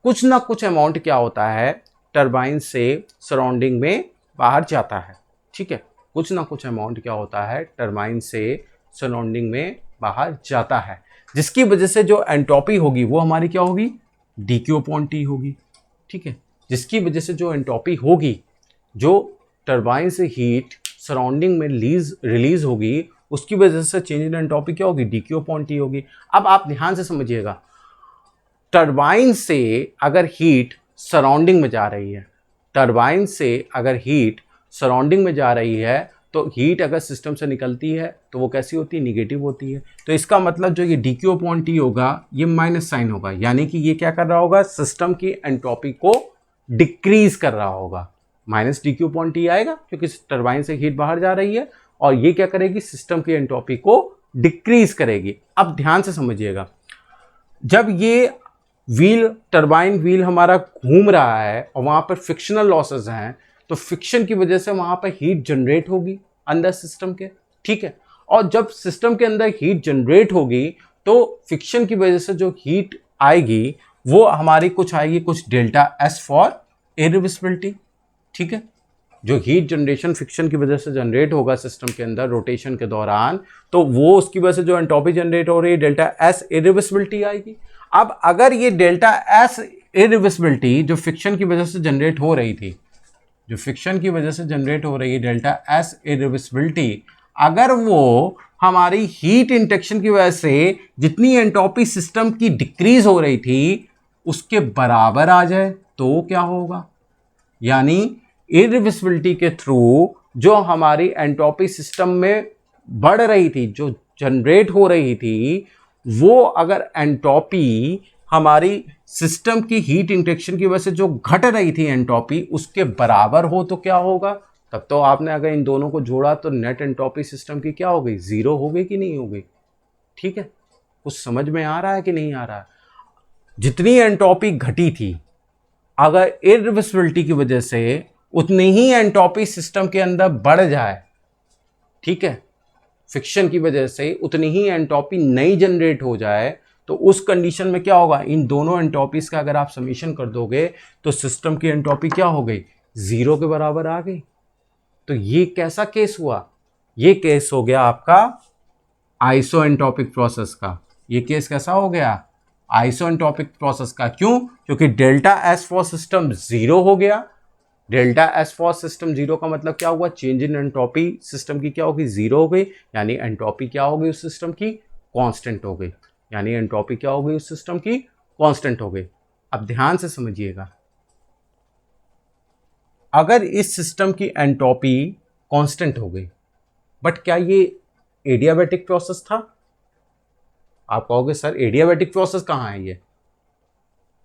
कुछ ना कुछ अमाउंट क्या होता है टरबाइन से सराउंडिंग में बाहर जाता है, ठीक है, कुछ ना कुछ अमाउंट क्या होता है टरबाइन से सराउंडिंग में बाहर जाता है, जिसकी वजह से जो एंट्रोपी होगी वो हमारी क्या होगी, dQ/T होगी, ठीक है, जिसकी वजह से जो एंट्रोपी होगी, जो टरबाइन से हीट सराउंडिंग में रिलीज होगी, उसकी वजह से चेंज इन एंट्रोपी क्या होगी, dQ/T होगी। अब आप ध्यान से समझिएगा, टरबाइन से अगर हीट सराउंडिंग में जा रही है, टरबाइन से अगर हीट सराउंडिंग में जा रही है, तो हीट अगर सिस्टम से निकलती है तो वो कैसी होती है, निगेटिव होती है। तो इसका मतलब जो ये dQ/T होगा ये माइनस साइन होगा, यानी कि ये क्या कर रहा होगा, सिस्टम की एंट्रोपी को डिक्रीज कर रहा होगा, माइनस dQ/T आएगा क्योंकि टरबाइन से हीट बाहर जा रही है, और ये क्या करेगी, सिस्टम की एंट्रोपी को डिक्रीज करेगी। अब ध्यान से समझिएगा, जब ये व्हील टरबाइन व्हील हमारा घूम रहा है और वहां पर फ्रिक्शनल लॉसेस हैं, तो फ्रिक्शन की वजह से वहां पर हीट जनरेट होगी अंदर सिस्टम के, ठीक है, और जब सिस्टम के अंदर हीट जनरेट होगी तो फ्रिक्शन की वजह से जो हीट आएगी वो हमारी कुछ आएगी, कुछ डेल्टा एस फॉर इरिवर्सिबिलिटी, ठीक है, जो हीट जनरेशन फ्रिक्शन की वजह से जनरेट होगा सिस्टम के अंदर रोटेशन के दौरान, तो वो उसकी वजह से जो एंट्रोपी जनरेट हो रही है डेल्टा एस इरिवर्सिबिलिटी आएगी। अब अगर ये डेल्टा एस इरिवर्सिबिलिटी जो फ्रिक्शन की वजह से जनरेट हो रही थी, जो फ्रिक्शन की वजह से जनरेट हो रही है डेल्टा एस इरिवर्सिबिलिटी, अगर वो हमारी हीट इंटेक्शन की वजह से जितनी एंट्रोपी सिस्टम की डिक्रीज हो रही थी उसके बराबर आ जाए तो क्या होगा, यानी इरिवर्सिबिलिटी के थ्रू जो हमारी एंट्रोपी सिस्टम में बढ़ रही थी, जो जनरेट हो रही थी, वो अगर एंट्रोपी हमारी सिस्टम की हीट इंटेक्शन की वजह से जो घट रही थी एंट्रोपी उसके बराबर हो तो क्या होगा, तब तो आपने अगर इन दोनों को जोड़ा तो नेट एंट्रोपी सिस्टम की क्या हो गई, जीरो हो गई कि नहीं हो गई, ठीक है, कुछ समझ में आ रहा है कि नहीं आ रहा है। जितनी एंट्रोपी घटी थी, अगर इरिवर्सिबिलिटी की वजह से उतनी ही एंट्रोपी सिस्टम के अंदर बढ़ जाए, ठीक है, फ्रिक्शन की वजह से उतनी ही एंट्रोपी नई जनरेट हो जाए, तो उस कंडीशन में क्या होगा, इन दोनों एंट्रोपीज का अगर आप समीशन कर दोगे तो सिस्टम की एंट्रोपी क्या हो गई, जीरो के बराबर आ गई। तो ये कैसा केस हुआ, ये केस हो गया आपका आइसो एंट्रोपिक प्रोसेस का। ये केस कैसा हो गया, आइसो एंट्रोपिक प्रोसेस का। क्यों, क्योंकि delta S for system zero हो गया। Delta S for system zero का मतलब क्या हुआ, चेंज इन एंट्रोपी सिस्टम की क्या होगी, जीरो हो गई, यानी एंट्रोपी क्या हो गई उस सिस्टम की, कांस्टेंट हो गई, यानी एंट्रोपी क्या हो गई उस सिस्टम की, कांस्टेंट हो गई। अब ध्यान से समझिएगा, अगर इस सिस्टम की एंट्रोपी कांस्टेंट हो गई, बट क्या ये एडियाबैटिक प्रोसेस था, आप कहोगे सर एडियाबैटिक प्रोसेस कहाँ है, ये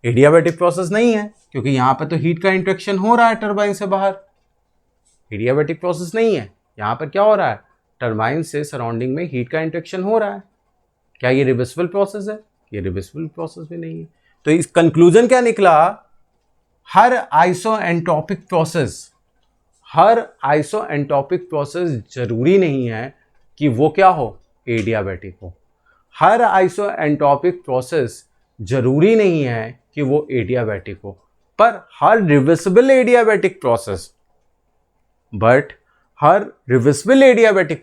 एडियाबैटिक प्रोसेस नहीं है क्योंकि यहां पर तो हीट का इंट्रैक्शन हो रहा है टरबाइन से बाहर, एडियाबैटिक प्रोसेस नहीं है, यहां पर क्या हो रहा है, टरबाइन से सराउंडिंग में हीट का इंट्रैक्शन हो रहा है। क्या ये रिवर्सिबल प्रोसेस है, ये रिवर्सिबल प्रोसेस भी नहीं है। तो इस कंक्लूजन क्या निकला, हर आइसो एंट्रोपिक प्रोसेस जरूरी नहीं है कि वो क्या हो, एडियाबैटिक हो। हर आइसो एंट्रोपिक प्रोसेस जरूरी नहीं है कि वो एडियाबैटिक हो, पर हर रिवर्सिबल एडियाबैटिक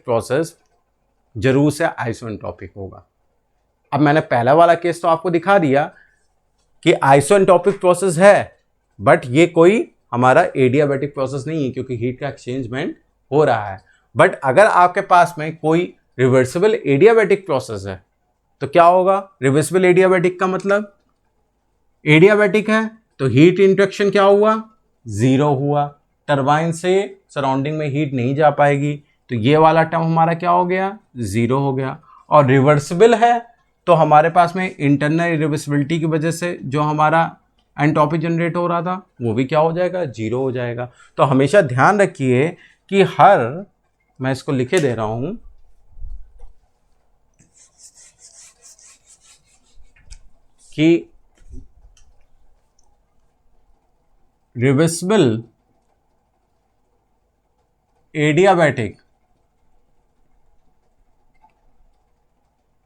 प्रोसेस जरूर से आइसोएंट्रोपिक होगा। अब मैंने पहला वाला केस तो आपको दिखा दिया कि आइसोएंट्रोपिक प्रोसेस है, बट ये कोई हमारा एडियाबैटिक प्रोसेस नहीं है क्योंकि हीट का एक्सचेंजमेंट हो रहा है। बट अगर आपके पास में कोई रिवर्सिबल एडियाबैटिक प्रोसेस है तो क्या होगा, रिवर्सिबल एडियाबैटिक का मतलब एडियाबैटिक है तो हीट इंट्रैक्शन क्या हुआ, जीरो हुआ, टरबाइन से सराउंडिंग में हीट नहीं जा पाएगी, तो ये वाला टर्म हमारा क्या हो गया, 0 हो गया। और रिवर्सिबल है तो हमारे पास में इंटरनल इरिवर्सिबिलिटी की वजह से जो हमारा एंट्रोपी जनरेट हो रहा था वो भी क्या हो जाएगा, 0 हो जाएगा। तो हमेशा ध्यान रखिए कि मैं इसको लिखे दे रहा हूं कि रिवर्सिबल एडियाबैटिक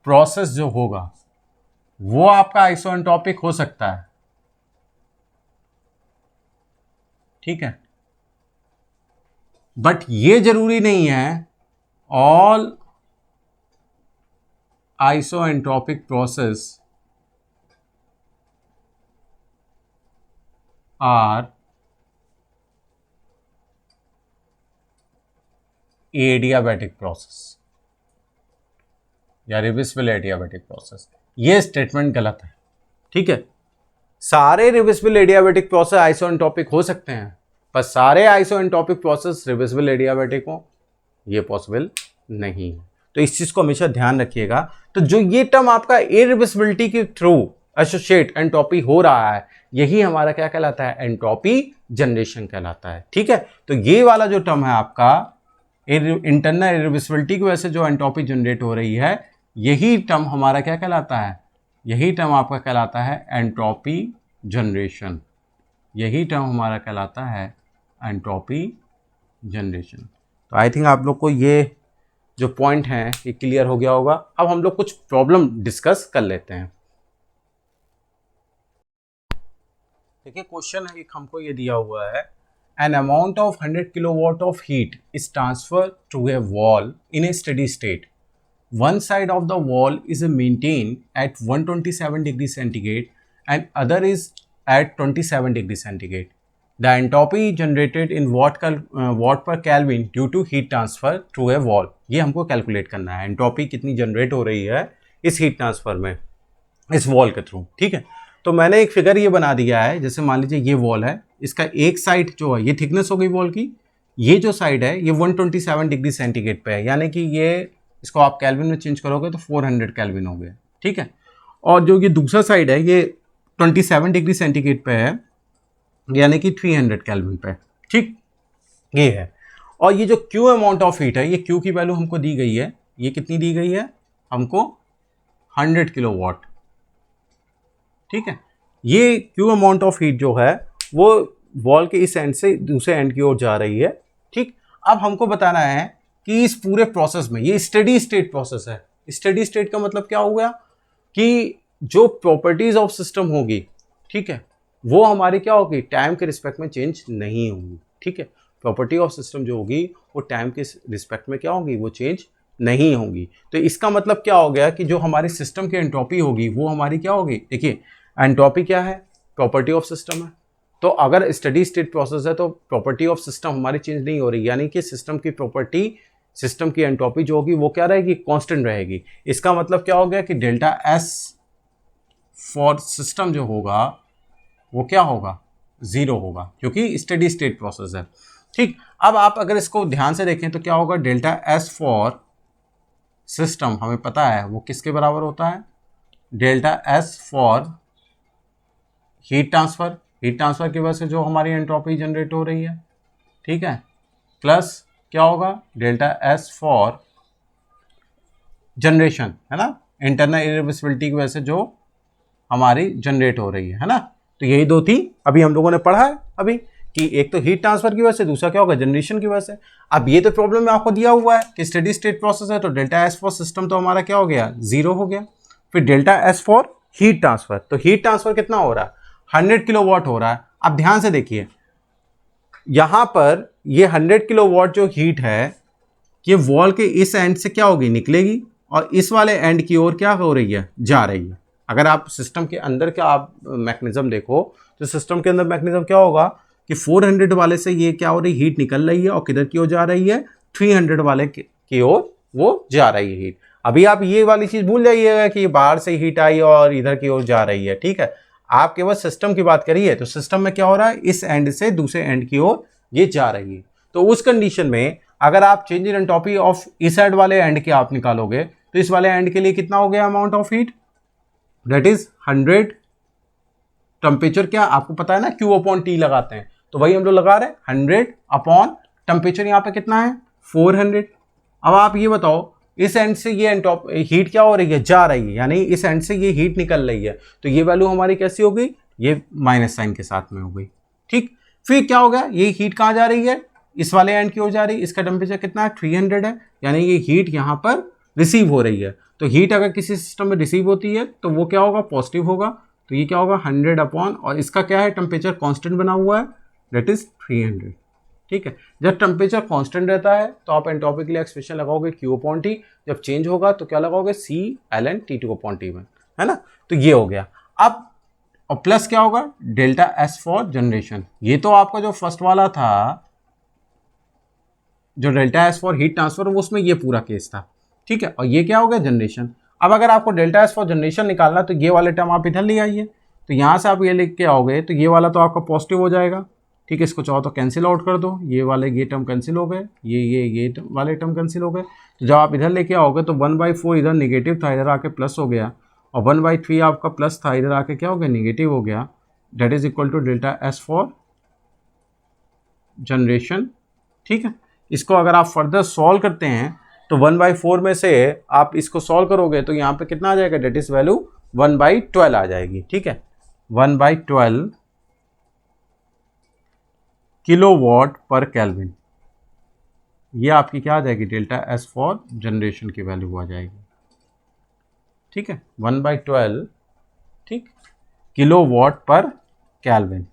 प्रोसेस जो होगा वो आपका आइसोएंट्रोपिक हो सकता है, ठीक है, बट ये जरूरी नहीं है all isoentropic process are adiabatic process या रिवर्सिबल एडियाबैटिक प्रोसेस। ये स्टेटमेंट गलत है, ठीक है। सारे रिवर्सिबल एडियाबैटिक प्रोसेस आइसोएंट्रोपिक हो सकते हैं, पर सारे आइसोएंट्रोपिक प्रोसेस रिवर्सिबल एडियाबैटिक हो ये पॉसिबल नहीं है। तो इस चीज को हमेशा ध्यान रखिएगा। तो जो ये टर्म आपका इरिवर्सिबिलिटी के थ्रू एसोसिएट एंट्रोपी हो रहा है, यही हमारा क्या कहलाता है, एंट्रोपी जनरेशन कहलाता है, ठीक है। तो ये वाला जो टर्म है आपका इंटरनल इरिवर्सिबिलिटी की वजह से जो एंट्रोपी जनरेट हो रही है, यही टर्म हमारा क्या कहलाता है, यही टर्म आपका कहलाता है एंट्रोपी जनरेशन। यही टर्म हमारा कहलाता है एंट्रोपी जनरेशन। तो आई थिंक आप लोग को ये जो पॉइंट है ये क्लियर हो गया होगा। अब हम लोग कुछ प्रॉब्लम डिस्कस कर लेते हैं। देखिए क्वेश्चन है, एक हमको ये दिया हुआ है, an amount of 100 kilowatt of heat is transfer to a wall in a steady state. One side of the wall is maintained at 127 degree centigrade and other is at 27 degree centigrade. The entropy generated in watt per Kelvin due to heat transfer through a wall. ये हमको कैलकुलेट करना है, एंट्रोपी कितनी जनरेट हो रही है इस हीट ट्रांसफर में, इस वॉल के थ्रू, ठीक है। तो मैंने एक फिगर ये बना दिया है, जैसे मान लीजिए ये वॉल है, इसका एक साइड जो है ये थिकनेस हो गई वॉल की, ये जो साइड है ये 127 डिग्री सेंटीग्रेड पे है, यानी कि ये इसको आप केल्विन में चेंज करोगे तो 400 केल्विन हो गया, ठीक है। और जो ये दूसरा साइड है ये 27 डिग्री सेंटीग्रेड पे है, यानी कि 300 केल्विन पे, ठीक, ये है। और ये जो क्यू अमाउंट ऑफ हीट है, ये क्यू की वैल्यू हमको दी गई है, ये कितनी दी गई है हमको, 100 किलोवाट, ठीक है। ये क्यू अमाउंट ऑफ हीट जो है वो वॉल के इस एंड से दूसरे एंड की ओर जा रही है, ठीक। अब हमको बताना है कि इस पूरे प्रोसेस में, ये स्टेडी स्टेट प्रोसेस है। स्टेडी स्टेट का मतलब क्या हो गया कि जो प्रॉपर्टीज ऑफ सिस्टम होगी, ठीक है, वो हमारी क्या होगी, टाइम के रिस्पेक्ट में चेंज नहीं होगी, ठीक है। प्रॉपर्टी ऑफ सिस्टम जो होगी वो टाइम के रिस्पेक्ट में क्या होगी, वो चेंज नहीं होगी। तो इसका मतलब क्या हो गया कि जो हमारी सिस्टम की एंट्रोपी होगी वो हमारी क्या होगी, देखिए एंट्रोपी क्या है, प्रॉपर्टी ऑफ सिस्टम है। तो अगर स्टेडी स्टेट प्रोसेस है तो प्रॉपर्टी ऑफ सिस्टम हमारी चेंज नहीं हो रही, यानी कि सिस्टम की प्रॉपर्टी, सिस्टम की एंट्रोपी जो होगी वो क्या रहेगी, कांस्टेंट रहेगी। इसका मतलब क्या हो गया कि डेल्टा एस फॉर सिस्टम जो होगा वो क्या होगा, 0 होगा, क्योंकि स्टेडी स्टेट प्रोसेस है, ठीक। अब आप अगर इसको ध्यान से देखें तो क्या होगा, डेल्टा एस फॉर सिस्टम हमें पता है वो किसके बराबर होता है, delta S for heat transfer, heat transfer की वजह से जो हमारी एंट्रोपी जनरेट हो रही है, ठीक है, प्लस क्या होगा, डेल्टा एस फॉर जनरेशन, है ना, इंटरनल इरिवर्सिबिलिटी की वजह से जो हमारी जनरेट हो रही है ना। तो यही दो थी, अभी हम लोगों ने पढ़ा है अभी कि एक तो हीट ट्रांसफर की वजह से, दूसरा क्या होगा, जनरेशन की वजह से। अब ये तो प्रॉब्लम में आपको दिया हुआ है कि स्टेडी स्टेट प्रोसेस है, तो डेल्टा एस फॉर सिस्टम तो हमारा क्या हो गया, 0 हो गया। फिर delta S for heat transfer, तो हीट ट्रांसफर कितना हो रहा है, 100 किलोवाट हो रहा है। अब ध्यान से देखिए यहां पर ये 100 किलोवाट जो हीट है ये वॉल के इस एंड से क्या होगी, निकलेगी, और इस वाले एंड की ओर क्या हो रही है, जा रही है। अगर आप सिस्टम के अंदर का आप मैकेनिज्म देखो तो सिस्टम के अंदर मैकेनिज्म क्या होगा कि 400 वाले से ये क्या हो रही, हीट निकल रही है और किधर की ओर जा रही है, 300 वाले की ओर वो जा रही है हीट। अभी आप ये वाली चीज भूल जाइएगा कि बाहर से हीट आई और इधर की ओर जा रही है, ठीक है। आप केवल सिस्टम की बात करिए तो सिस्टम में क्या हो रहा है, इस एंड से दूसरे एंड की ओर ये जा रही है। तो उस कंडीशन में अगर आप चेंज इन एंट्रोपी ऑफ इस साइड वाले एंड के आप निकालोगे तो इस वाले एंड के लिए कितना हो गया amount of heat, that is 100 temperature, क्या आपको पता है ना Q अपॉन T लगाते हैं, तो वही हम लोग लगा रहे हैं 100 अपॉन टेम्परेचर यहाँ पे कितना है 400। अब आप ये बताओ इस एंड से ये हीट क्या हो रही है, जा रही है, यानी इस एंड से ये हीट निकल रही है, तो ये वैल्यू हमारी कैसी हो गई, ये माइनस साइन के साथ में हो गई। ठीक, फिर क्या हो गया, ये हीट कहाँ जा रही है, इस वाले एंड की ओर जा रही है, इसका टेम्परेचर कितना है 300 है, यानी ये हीट यहाँ पर रिसीव हो रही है। तो हीट अगर किसी सिस्टम में रिसीव होती है तो वो क्या होगा, पॉजिटिव होगा। तो ये क्या होगा 100 अपॉन, और इसका क्या है टेम्परेचर कांस्टेंट बना हुआ है, दैट इज 300। ठीक है, जब टेम्परेचर कांस्टेंट रहता है तो आप एंट्रोपी के लिए एक्सप्रेशन लगाओगे Q अपॉन T, जब चेंज होगा तो क्या लगाओगे C ln T2 upon T1, है ना। तो ये हो गया। अब और प्लस क्या होगा डेल्टा S फॉर जनरेशन, ये तो आपका जो फर्स्ट वाला था जो delta S for heat transfer उसमें ये पूरा केस था। ठीक है, और ये क्या हो गया जनरेशन। अब अगर आपको डेल्टा S फॉर जनरेशन निकालना तो ये वाले टर्म आप इधर ले आइए, तो यहाँ से आप ये लिख के आओगे तो ये वाला तो आपका पॉजिटिव हो जाएगा। ठीक है, इसको चाहो तो कैंसिल आउट कर दो, ये वाले ये टर्म कैंसिल हो गए, ये वाले टर्म कैंसिल हो गए। तो जब आप इधर लेके आओगे तो 1/4 इधर निगेटिव था, इधर आके प्लस हो गया, और 1/3 आपका प्लस था, इधर आके क्या हो गया निगेटिव हो गया, that is equal to delta S for generation. ठीक है, इसको अगर आप फर्दर सॉल्व करते हैं तो 1/4 में से आप इसको सॉल्व करोगे तो यहाँ पे कितना आ जाएगा, डेट इज वैल्यू 1/12 आ जाएगी। ठीक है, 1/12 किलोवाट पर केल्विन, ये आपकी क्या आ जाएगी डेल्टा S फॉर जनरेशन की वैल्यू आ जाएगी। ठीक है, 1/12 ठीक किलोवाट पर केल्विन।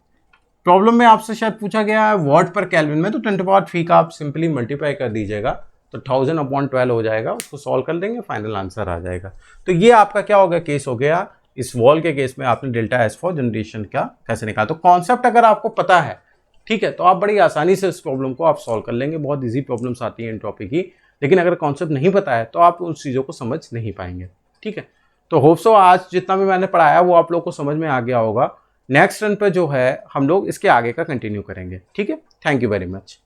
प्रॉब्लम में आपसे शायद पूछा गया है वॉट पर केल्विन में, तो 10³ का आप सिंपली मल्टीप्लाई कर दीजिएगा तो 1000/12 हो जाएगा, उसको सॉल्व कर देंगे फाइनल आंसर आ जाएगा। तो ये आपका क्या हो गया केस हो गया, इस वॉल के केस में आपने डेल्टा S फॉर जनरेशन का कैसे निकाला। तो कॉन्सेप्ट अगर आपको पता है, ठीक है, तो आप बड़ी आसानी से इस प्रॉब्लम को आप सॉल्व कर लेंगे। बहुत ईजी प्रॉब्लम्स आती हैं एंट्रोपी की, लेकिन अगर कॉन्सेप्ट नहीं पता है तो आप उस चीज़ों को समझ नहीं पाएंगे। ठीक है, तो होप सो आज जितना भी मैंने पढ़ाया वो आप लोग को समझ में आ गया होगा। नेक्स्ट रन पे जो है हम लोग इसके आगे का कंटिन्यू करेंगे। ठीक है, थैंक यू वेरी मच।